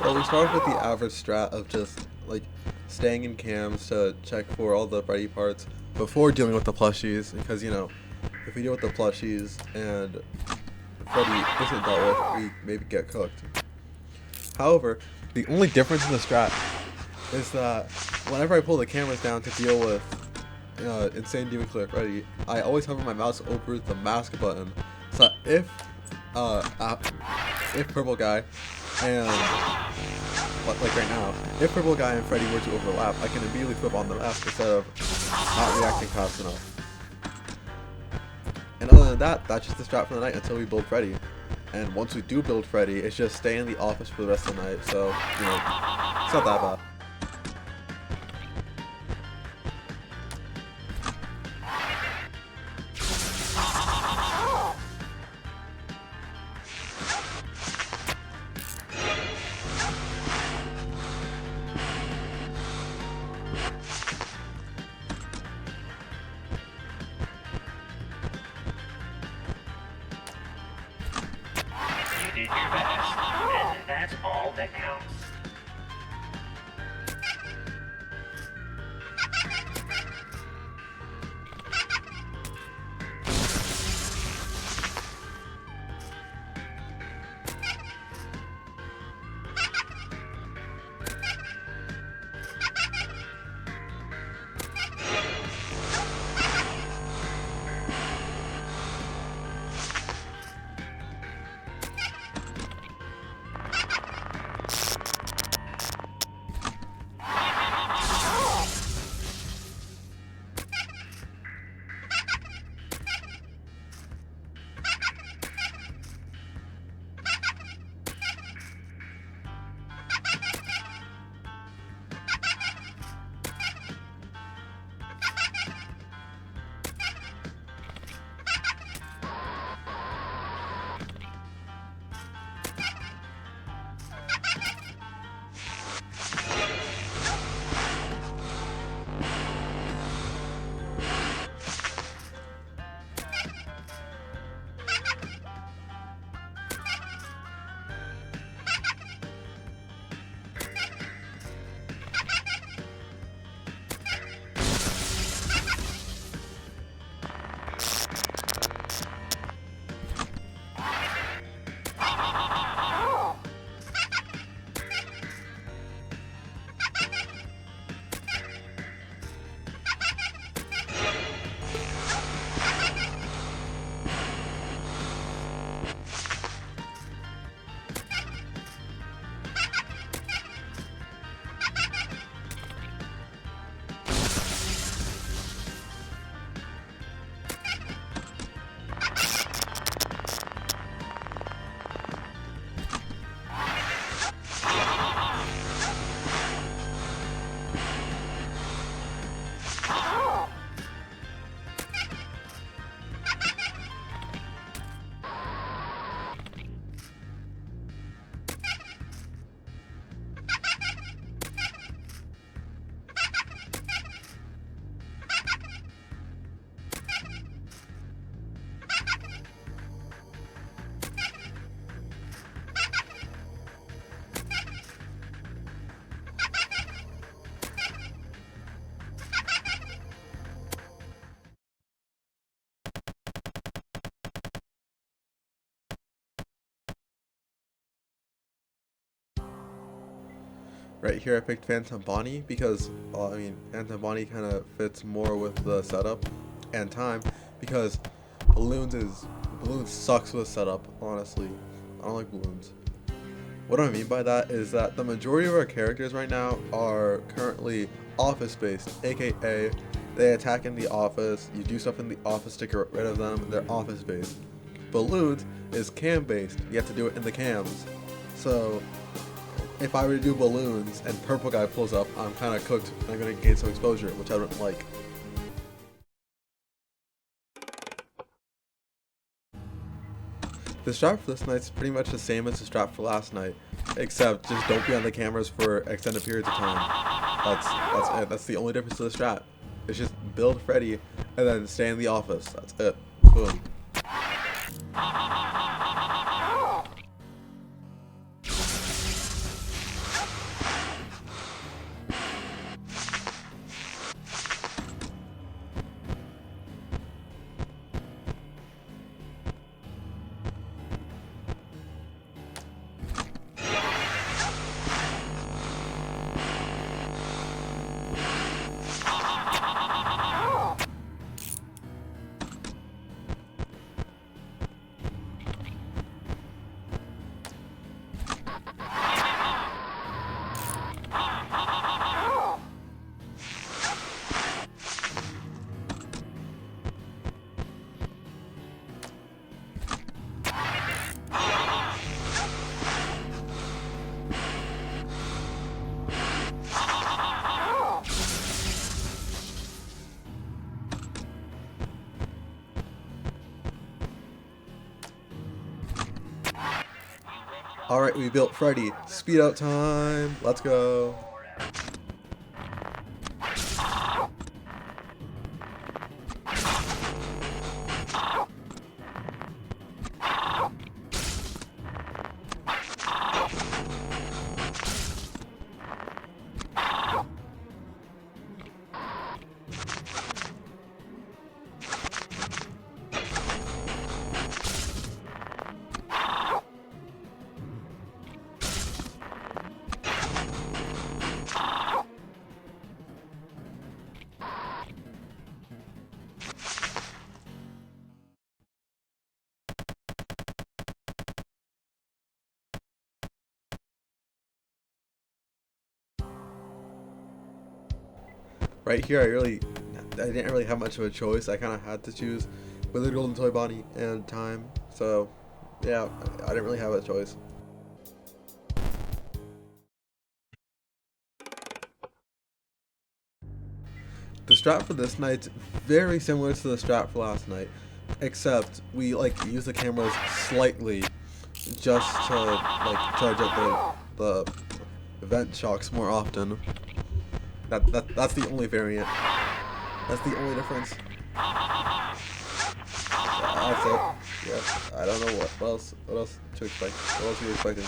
Well, we start with the average strat of just like staying in cams to check for all the Freddy parts before dealing with the plushies, because if we deal with the plushies and Freddy isn't dealt with, we maybe get cooked. However, the only difference in the strat is that whenever I pull the cameras down to deal with Insane Demon Killer Freddy, I always hover my mouse over the mask button, so that if Purple Guy and like right now, if Purple Guy and Freddy were to overlap, I can immediately flip on the mask instead of not reacting fast enough. And other than that, that's just the strat for the night until we build Freddy. And once we do build Freddy, it's just stay in the office for the rest of the night, so, it's not that bad. You did your best, and that's all that counts. Right here I picked Phantom Bonnie because, Phantom Bonnie kind of fits more with the setup and time, because Balloons sucks with setup, honestly. I don't like Balloons. What I mean by that is that the majority of our characters right now are currently office-based, aka they attack in the office, you do stuff in the office to get rid of them, they're office-based. Balloons is cam-based, you have to do it in the cams. So, if I were to do Balloons and Purple Guy pulls up, I'm kind of cooked and I'm going to gain some exposure, which I don't like. The strat for this night's pretty much the same as the strat for last night, except just don't be on the cameras for extended periods of time. That's it. That's the only difference to the strat. It's just build Freddy and then stay in the office. That's it. Boom. Alright, we built Freddy. Speed out time. Let's go. Right here, I didn't really have much of a choice. I kind of had to choose Willy Golden Toy Bonnie and time. So, yeah, I didn't really have a choice. The strat for this night's very similar to the strat for last night, except we use the cameras slightly just to charge up the event shocks more often. That's the only variant. That's the only difference. That's it. Yeah. I don't know what else to expect. What else are you expecting?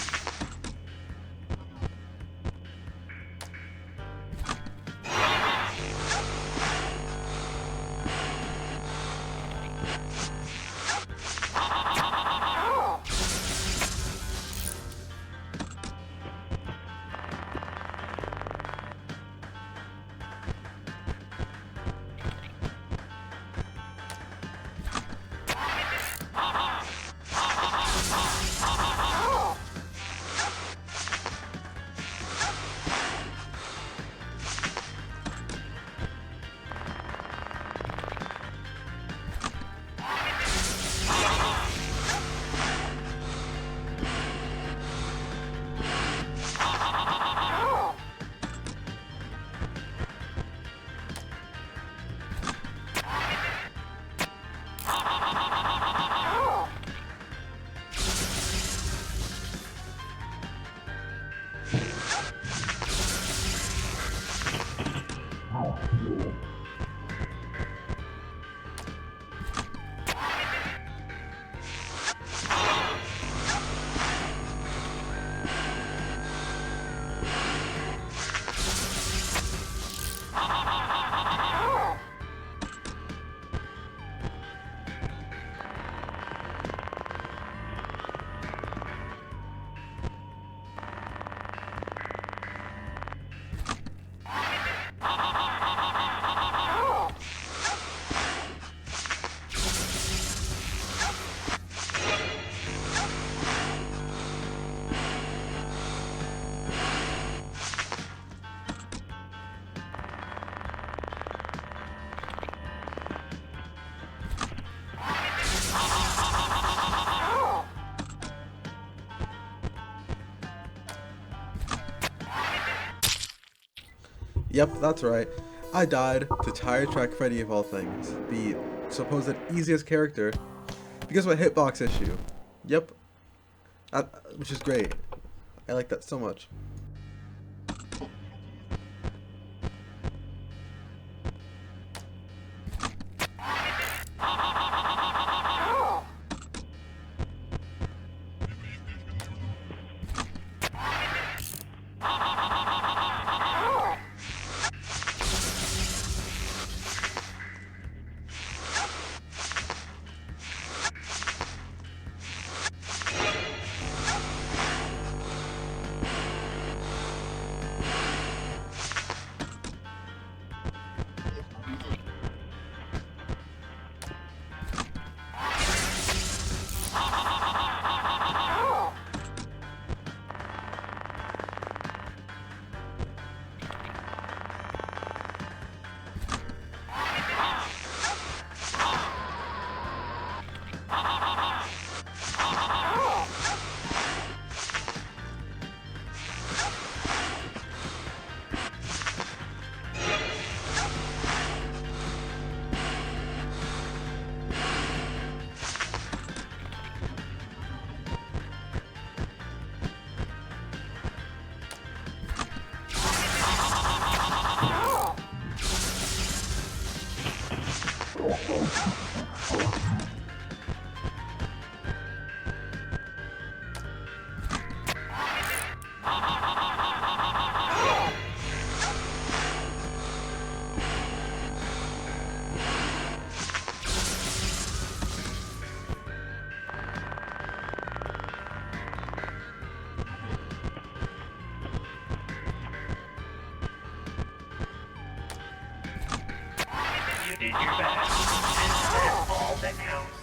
Yep, that's right. I died to Tire Track Freddy of all things, the supposed easiest character, because of a hitbox issue. Yep, which is great. I like that so much. You did your best, and that's all that counts.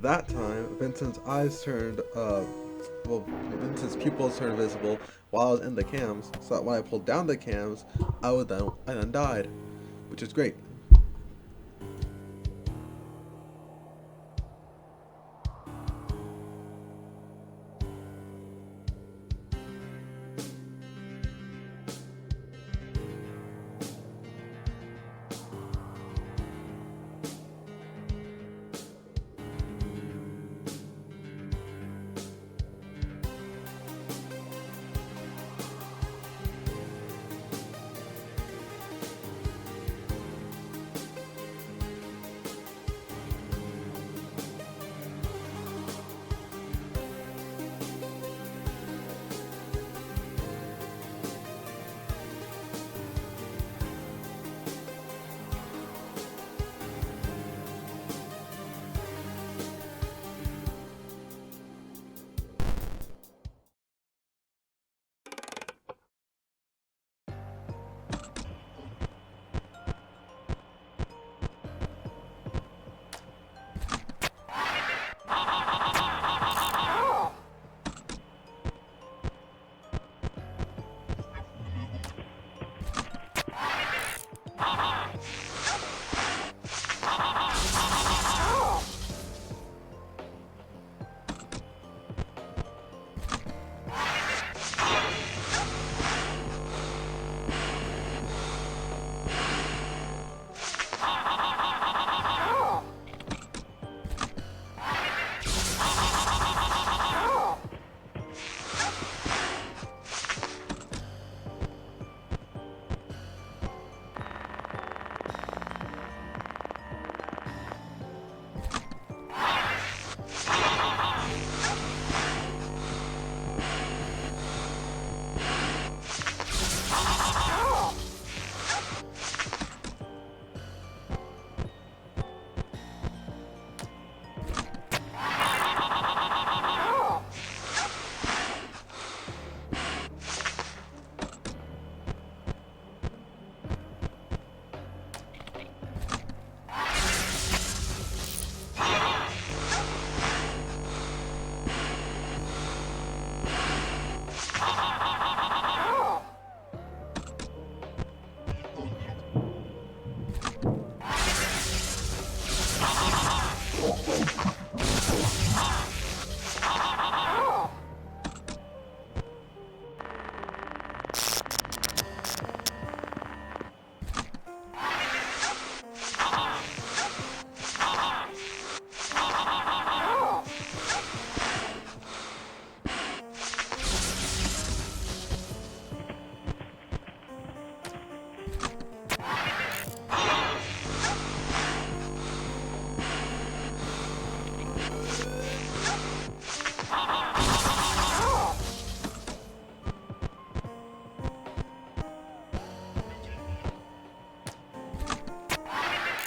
That time, Vincent's eyes turned, Vincent's pupils turned visible while I was in the cams, so that when I pulled down the cams, I then died, which is great.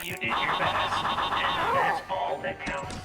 You did your best, and that's all that counts.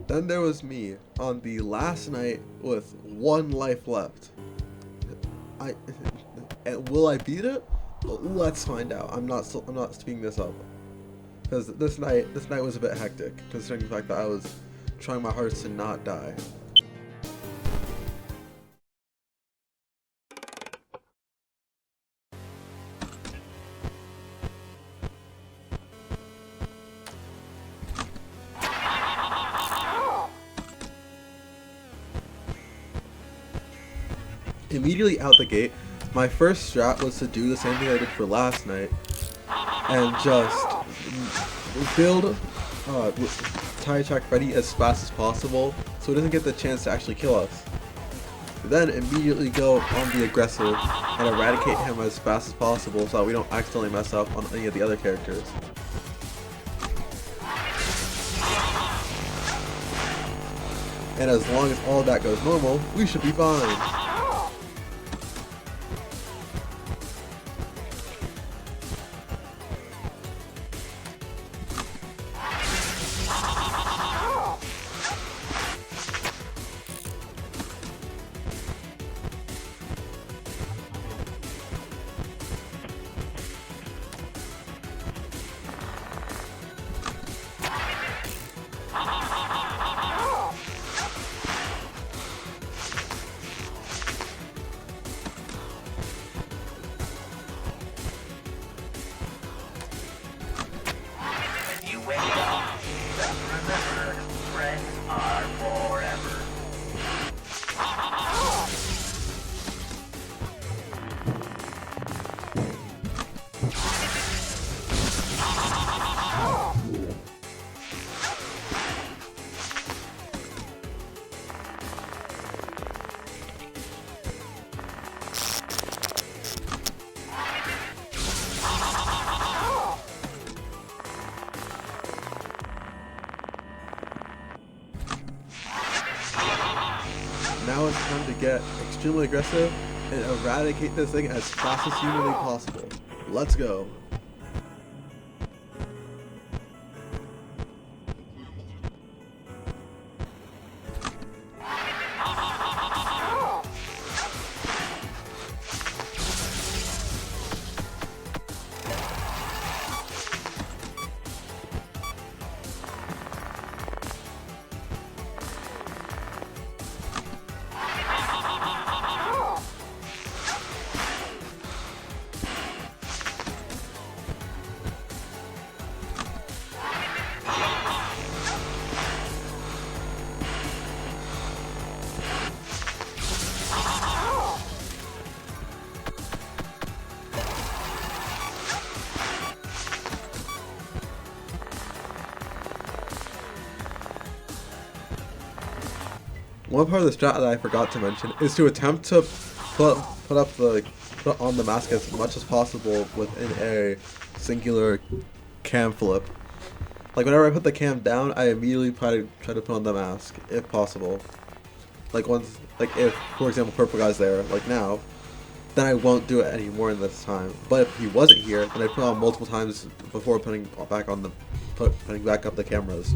Then there was me on the last night with 1 life left. I and will I beat it? Let's find out. I'm not speaking this up because this night was a bit hectic, considering the fact that I was trying my hardest to not die. Immediately out the gate, my first strat was to do the same thing I did for last night, and just build Tire Track Freddy as fast as possible so he doesn't get the chance to actually kill us. Then immediately go on the aggressive and eradicate him as fast as possible so that we don't accidentally mess up on any of the other characters. And as long as all of that goes normal, we should be fine. You wake up, just remember, friends are forever. Now it's time to get extremely aggressive and eradicate this thing as fast as humanly possible. Let's go. one part of the strat that I forgot to mention is to attempt to put on the mask as much as possible within a singular cam flip. Like whenever I put the cam down, I immediately try to put on the mask if possible. Like if for example purple guy's there, like now, then I won't do it anymore in this time. But if he wasn't here, then I put it on multiple times before putting back up the cameras.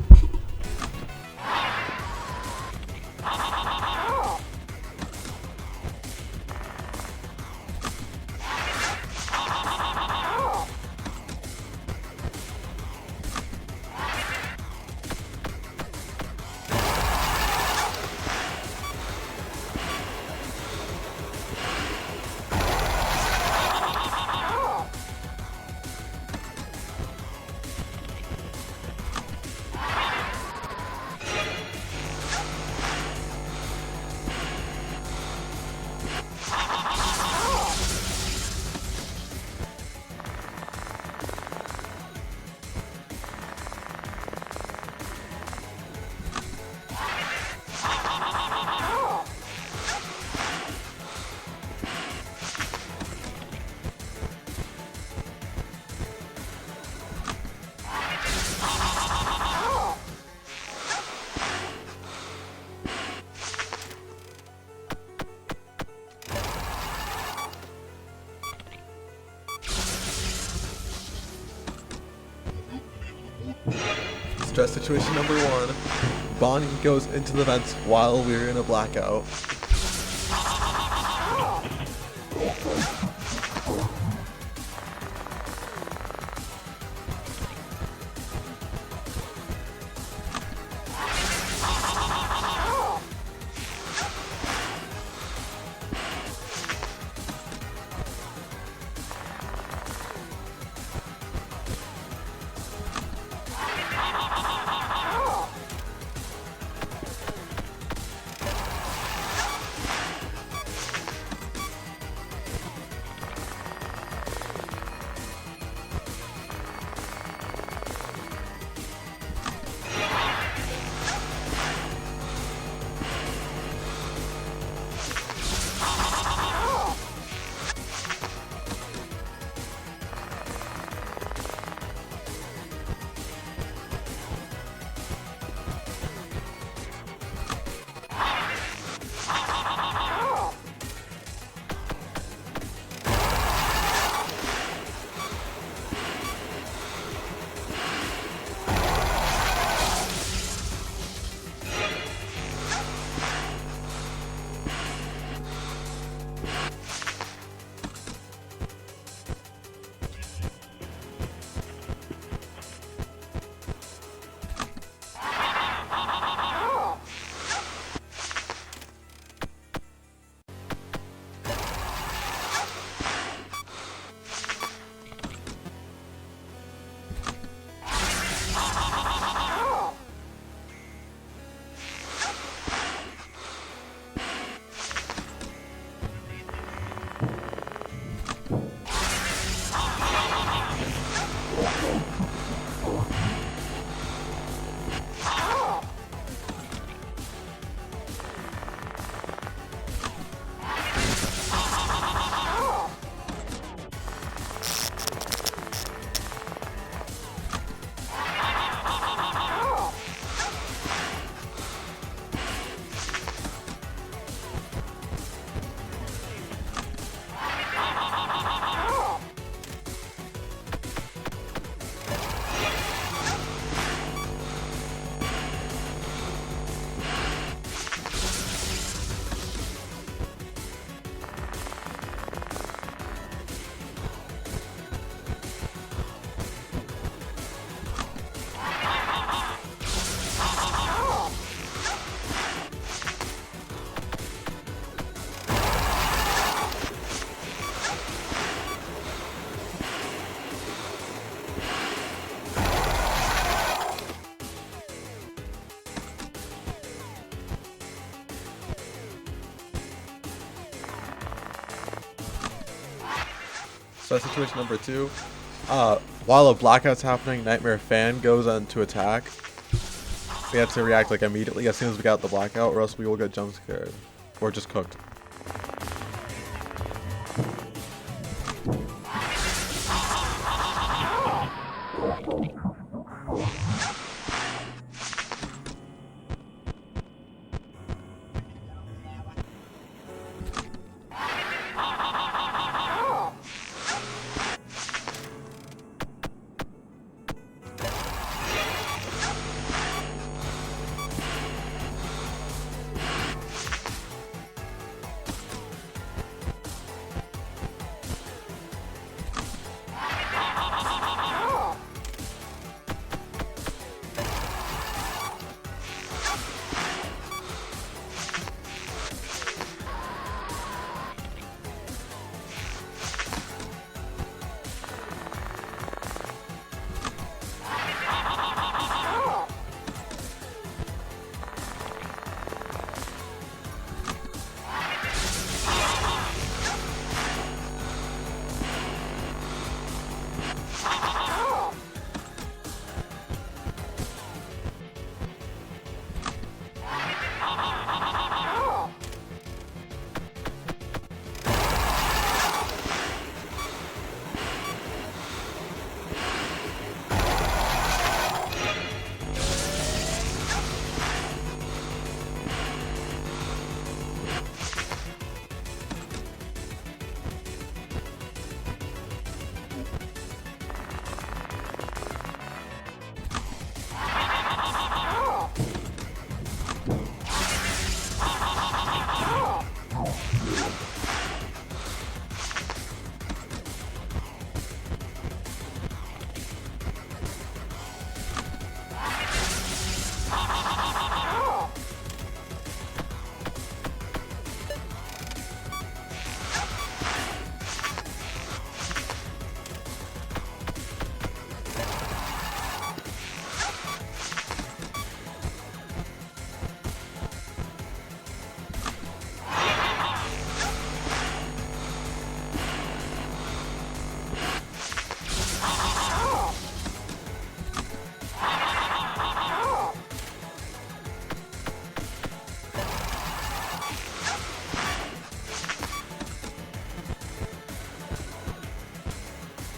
Stress situation number 1. Bonnie goes into the vents while we're in a blackout. So situation number 2. While a blackout's happening, Nightmare Fan goes on to attack. We have to react like immediately as soon as we got the blackout, or else we will get jump scared or just cooked.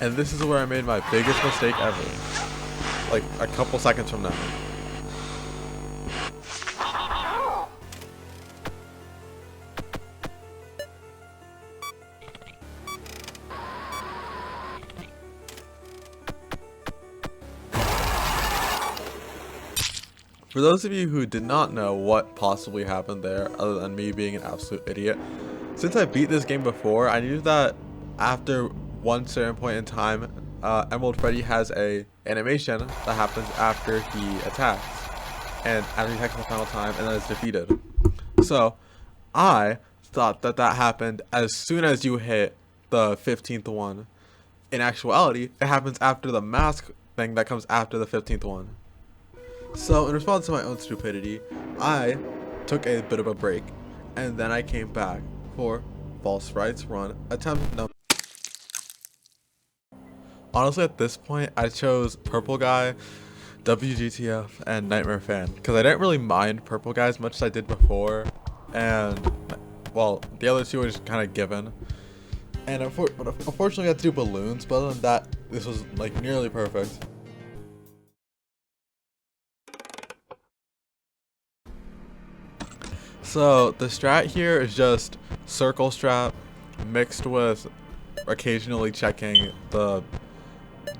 And this is where I made my biggest mistake ever. Like a couple seconds from now. For those of you who did not know what possibly happened there, other than me being an absolute idiot, since I beat this game before, I knew that after one certain point in time, Emerald Freddy has a animation that happens after he attacks, and after he attacks the final time, and then is defeated. So, I thought that that happened as soon as you hit the 15th one. In actuality, it happens after the mask thing that comes after the 15th one. So, in response to my own stupidity, I took a bit of a break, and then I came back for False Frights run attempt number. Honestly, at this point, I chose Purple Guy, WGTF, and Nightmare Fan, because I didn't really mind Purple Guy as much as I did before, and, well, the other two were just kind of given. And unfortunately, I had to do balloons, but other than that, this was, like, nearly perfect. So, the strat here is just circle strap mixed with occasionally checking the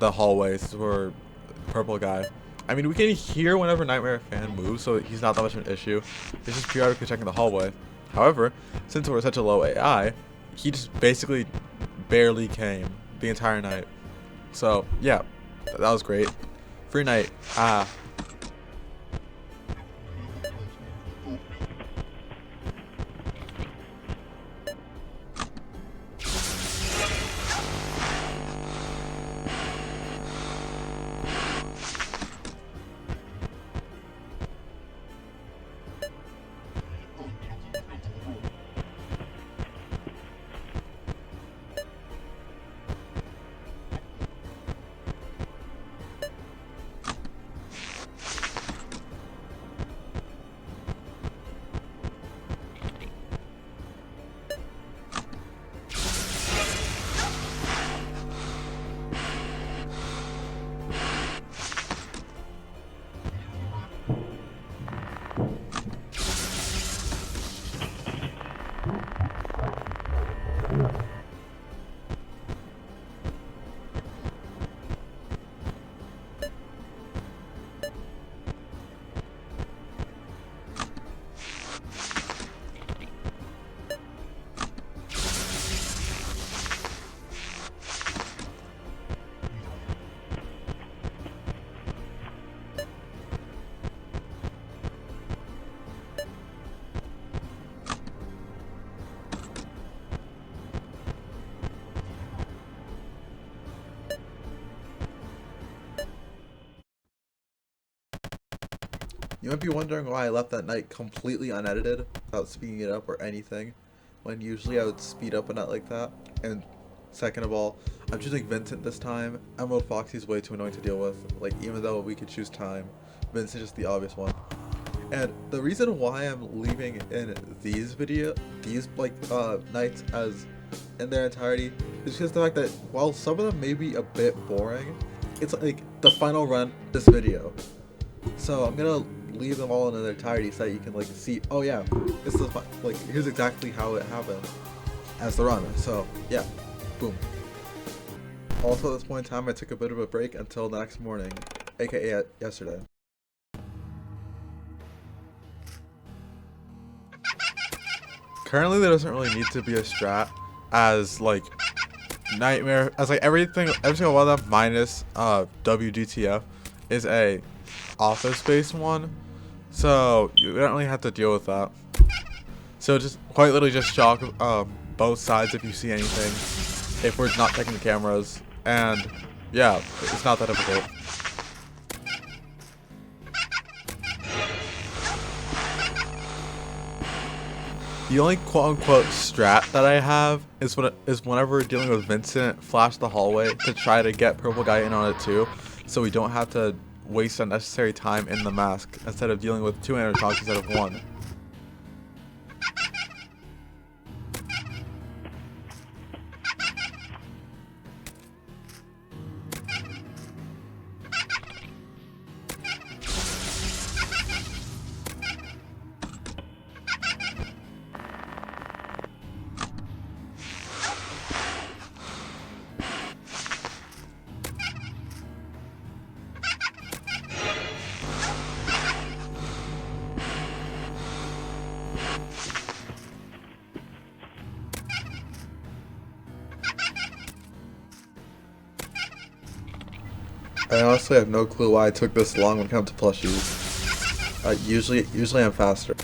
hallways for Purple Guy. I mean, we can hear whenever Nightmare Fan moves, so he's not that much of an issue. It's just periodically checking the hallway. However, since we're such a low AI, he just basically barely came the entire night. So, yeah, that was great. Free night. You might be wondering why I left that night completely unedited, without speeding it up or anything, when usually I would speed up a night like that. And second of all, I'm choosing Vincent this time. Emerald Foxy's way too annoying to deal with. Like, even though we could choose time, Vincent's just the obvious one. And the reason why I'm leaving in these nights as in their entirety is because the fact that while some of them may be a bit boring, it's like the final run of this video. So I'm gonna leave them all in their entirety so that you can like see, oh yeah, this is like here's exactly how it happened as the run. So yeah, boom. Also at this point in time I took a bit of a break until the next morning, aka yesterday. Currently there doesn't really need to be a strat as like Nightmare, as like every single one of them minus WGTF is a office based one, so you don't really have to deal with that. So just quite literally just shock both sides if you see anything, if we're not checking the cameras, and yeah, it's not that difficult. The only quote-unquote strat that I have is whenever we're dealing with Vincent, flash the hallway to try to get Purple Guy in on it too, so we don't have to waste unnecessary time in the mask instead of dealing with 2 animatronics instead of 1. I honestly have no clue why I took this long when it comes to plushies. Usually I'm faster.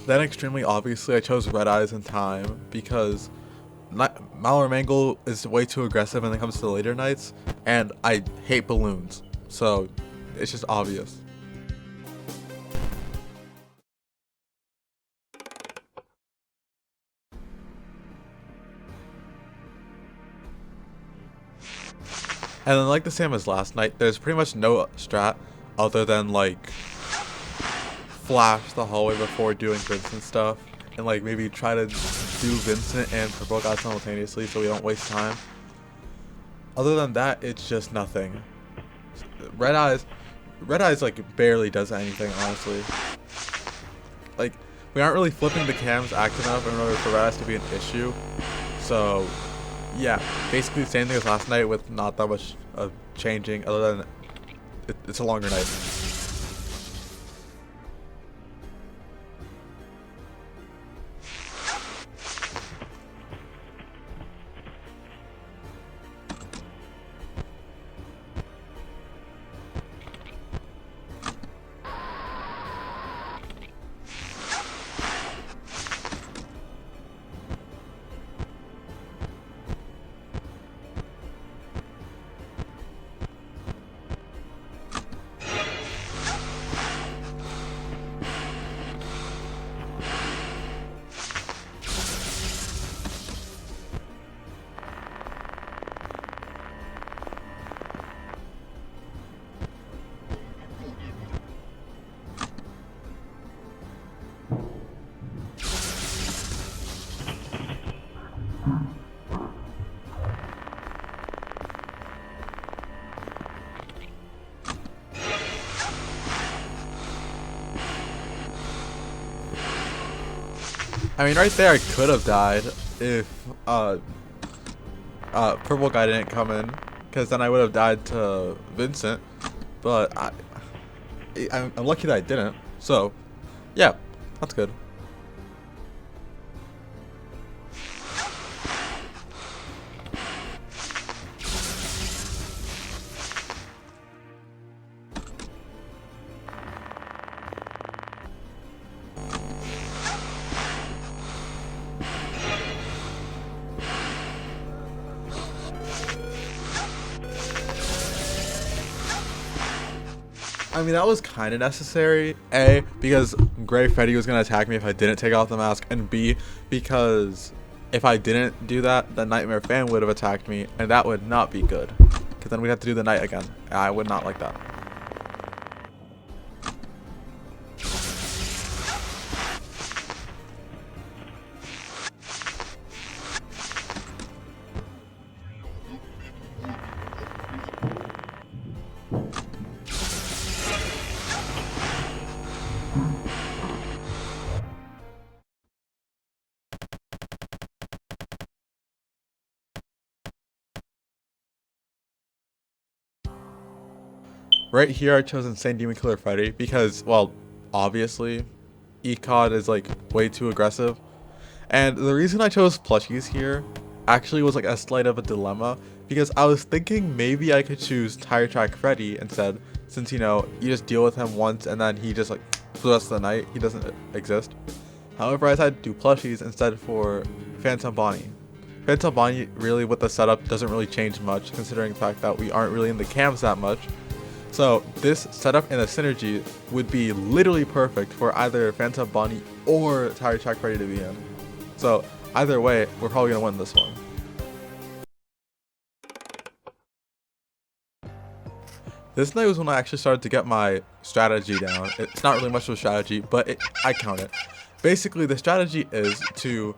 Then extremely obviously I chose Red Eyes in time because Mallory Mangle is way too aggressive when it comes to the later nights, and I hate balloons, so it's just obvious. And then like the same as last night, there's pretty much no strat other than like flash the hallway before doing Vincent stuff, and like maybe try to do Vincent and Purple God simultaneously so we don't waste time. Other than that, it's just nothing. Red Eyes like barely does anything, honestly. Like, we aren't really flipping the cams active enough in order for Red Eyes to be an issue. So yeah, basically the same thing as last night with not that much of changing other than it's a longer night. I mean, right there, I could have died if purple guy didn't come in, because then I would have died to Vincent. But I'm lucky that I didn't. So, yeah, that's good. I mean, that was kind of necessary. A, because Gray Freddy was going to attack me if I didn't take off the mask. And B, because if I didn't do that, the Nightmare fan would have attacked me. And that would not be good. Because then we'd have to do the night again. I would not like that. Right here, I chose Insane Demon Killer Freddy because, well, obviously, ECOD is like way too aggressive. And the reason I chose plushies here actually was like a slight of a dilemma because I was thinking maybe I could choose Tire Track Freddy instead, since you know, you just deal with him once and then he just like for the rest of the night, he doesn't exist. However, I decided to do plushies instead for Phantom Bonnie. Phantom Bonnie really with the setup doesn't really change much considering the fact that we aren't really in the cams that much. So this setup and the synergy would be literally perfect for either Phantom Bonnie or Tire Track Freddy to be in. So either way, we're probably gonna win this one. This night was when I actually started to get my strategy down. It's not really much of a strategy, but I count it. Basically, the strategy is to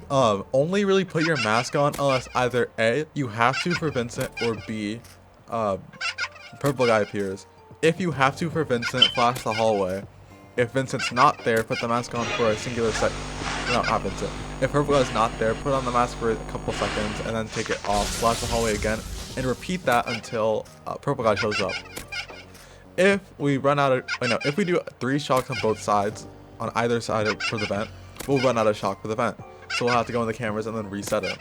only really put your mask on unless either A, you have to for Vincent, or B, purple guy appears. If you have to for Vincent, flash the hallway. If Vincent's not there, put the mask on for a singular sec. No, not Vincent. If purple guy's not there, put on the mask for a couple seconds and then take it off, flash the hallway again, and repeat that until purple guy shows up. If we run out of, if we do 3 shocks on both sides, on either side for the vent, we'll run out of shock for the vent. So we'll have to go in the cameras and then reset it.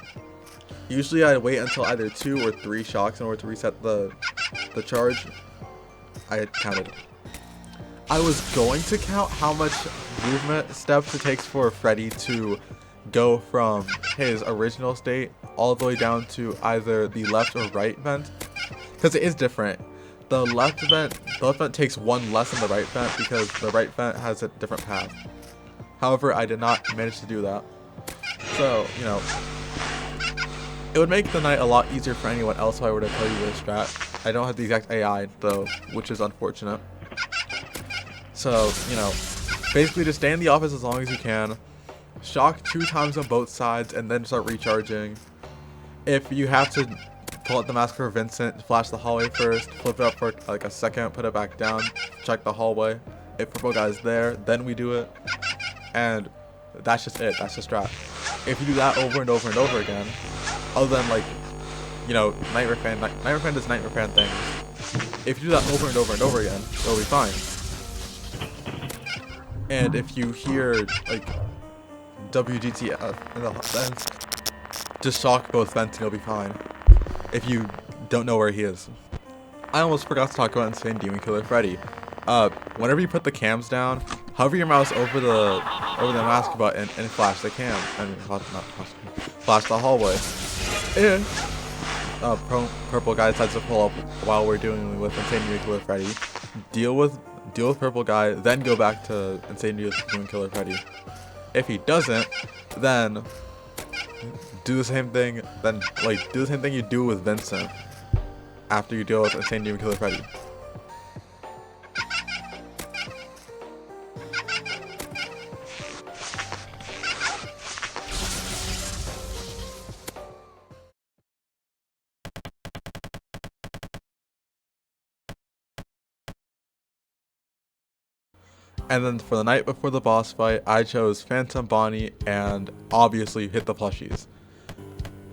Usually I wait until either 2 or 3 shocks in order to reset the charge. I counted. I was going to count how much movement steps it takes for Freddy to go from his original state all the way down to either the left or right vent, because it is different. The left vent takes 1 less than the right vent because the right vent has a different path. However, I did not manage to do that. So, it would make the night a lot easier for anyone else if I were to tell you this strat. I don't have the exact AI though, which is unfortunate. So, basically just stay in the office as long as you can. Shock 2 times on both sides and then start recharging. If you have to pull out the mask for Vincent, flash the hallway first, flip it up for like a second, put it back down, check the hallway. If purple guy's there, then we do it. And that's just it. That's the strat. If you do that over and over and over again, other than like, Nightmare Fan does Nightmare Fan things. If you do that over and over and over again, it'll be fine. And if you hear like WGTF in the vents, just shock both vents and you'll be fine. If you don't know where he is. I almost forgot to talk about Insane Demon Killer Freddy. Whenever you put the cams down, hover your mouse over the mask button and flash the cam. Flash the hallway. If purple guy decides to pull up while we're doing with Insane Demon Killer Freddy, deal with purple guy, then go back to Insane Demon Killer Freddy. If he doesn't, then do the same thing. Then do the same thing you do with Vincent after you deal with Insane Demon Killer Freddy. And then for the night before the boss fight, I chose Phantom Bonnie and obviously hit the plushies.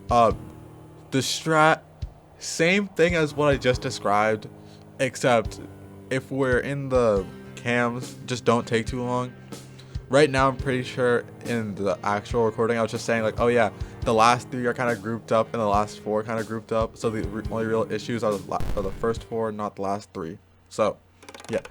The strat, same thing as what I just described, except if we're in the cams, just don't take too long. Right now, I'm pretty sure in the actual recording, I was just saying like, oh yeah, the last 3 are kind of grouped up and the last 4 kind of grouped up. So the only real issues are the first 4, not the last 3. So, yeah.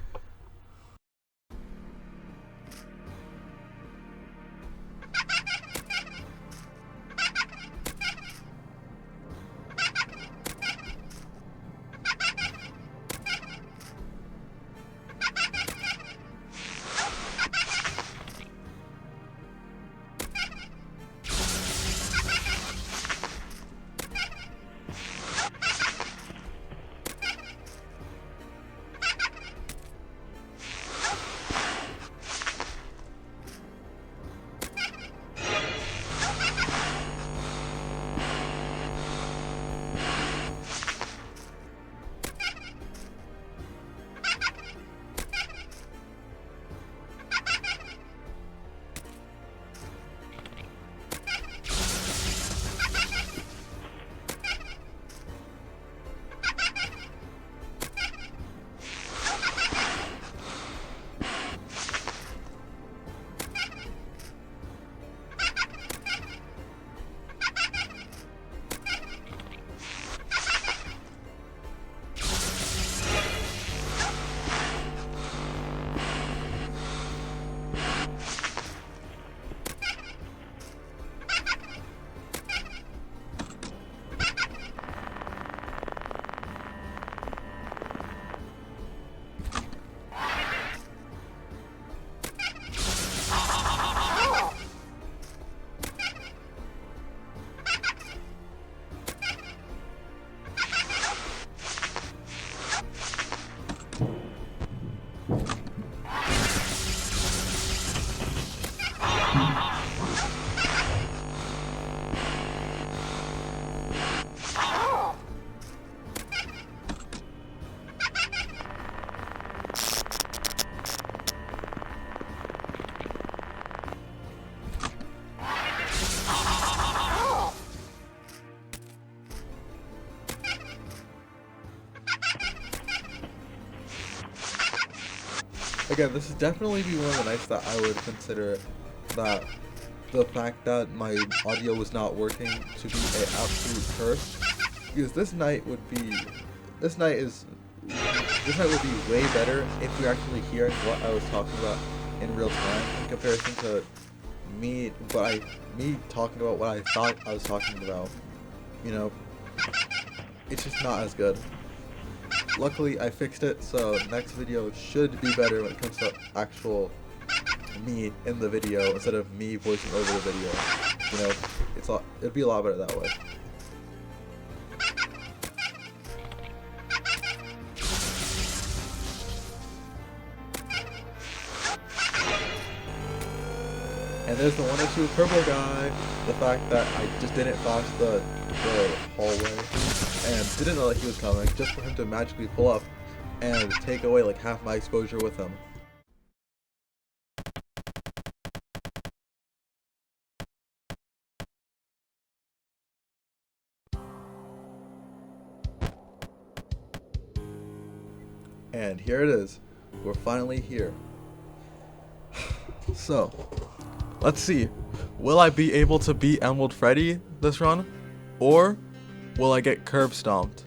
Again, this is definitely be one of the nights that I would consider that the fact that my audio was not working to be an absolute curse, because this night would be way better if you're actually hearing what I was talking about in real time in comparison to me talking about what I thought I was talking about. You know, it's just not as good. Luckily, I fixed it, so next video should be better when it comes to actual me in the video instead of me voicing over the video. You know, it'd be a lot better that way. And there's the one issue with Purple Guy, the fact that I just didn't flash the hallway and didn't know that he was coming, just for him to magically pull up and take away like half my exposure with him. And here it is. We're finally here. So, let's see. Will I be able to beat Emerald Freddy this run? Or will I get curb stomped?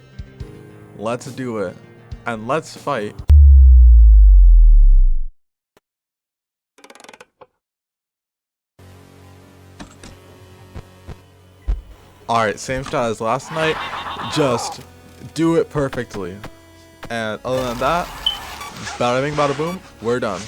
Let's do it. And let's fight. Alright, same strat as last night. Just do it perfectly. And other than that, bada bing bada boom, we're done.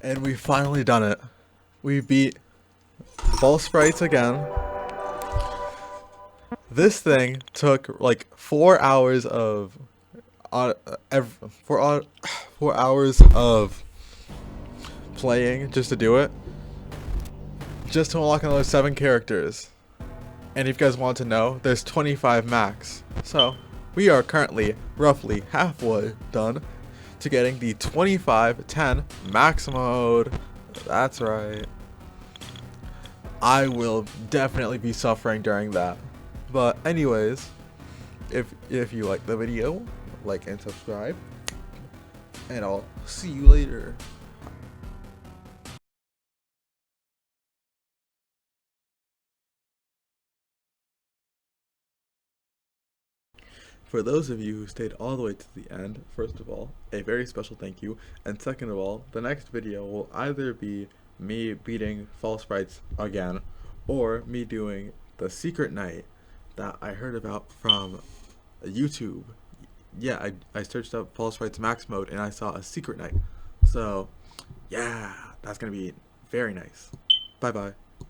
And we finally done it. We beat False Frights again. This thing took like 4 hours of 4 hours of playing just to do it, just to unlock another 7 characters. And if you guys want to know, there's 25 max. So we are currently roughly halfway done to getting the 25-10 max mode. That's right. I will definitely be suffering during that. But anyways, if you like the video, like and subscribe, and I'll see you later. For those of you who stayed all the way to the end, first of all, a very special thank you, and second of all, the next video will either be me beating False Frights again, or me doing the secret night that I heard about from YouTube. Yeah, I searched up False Frights Max Mode and I saw a secret night. So, yeah, that's gonna be very nice. Bye bye.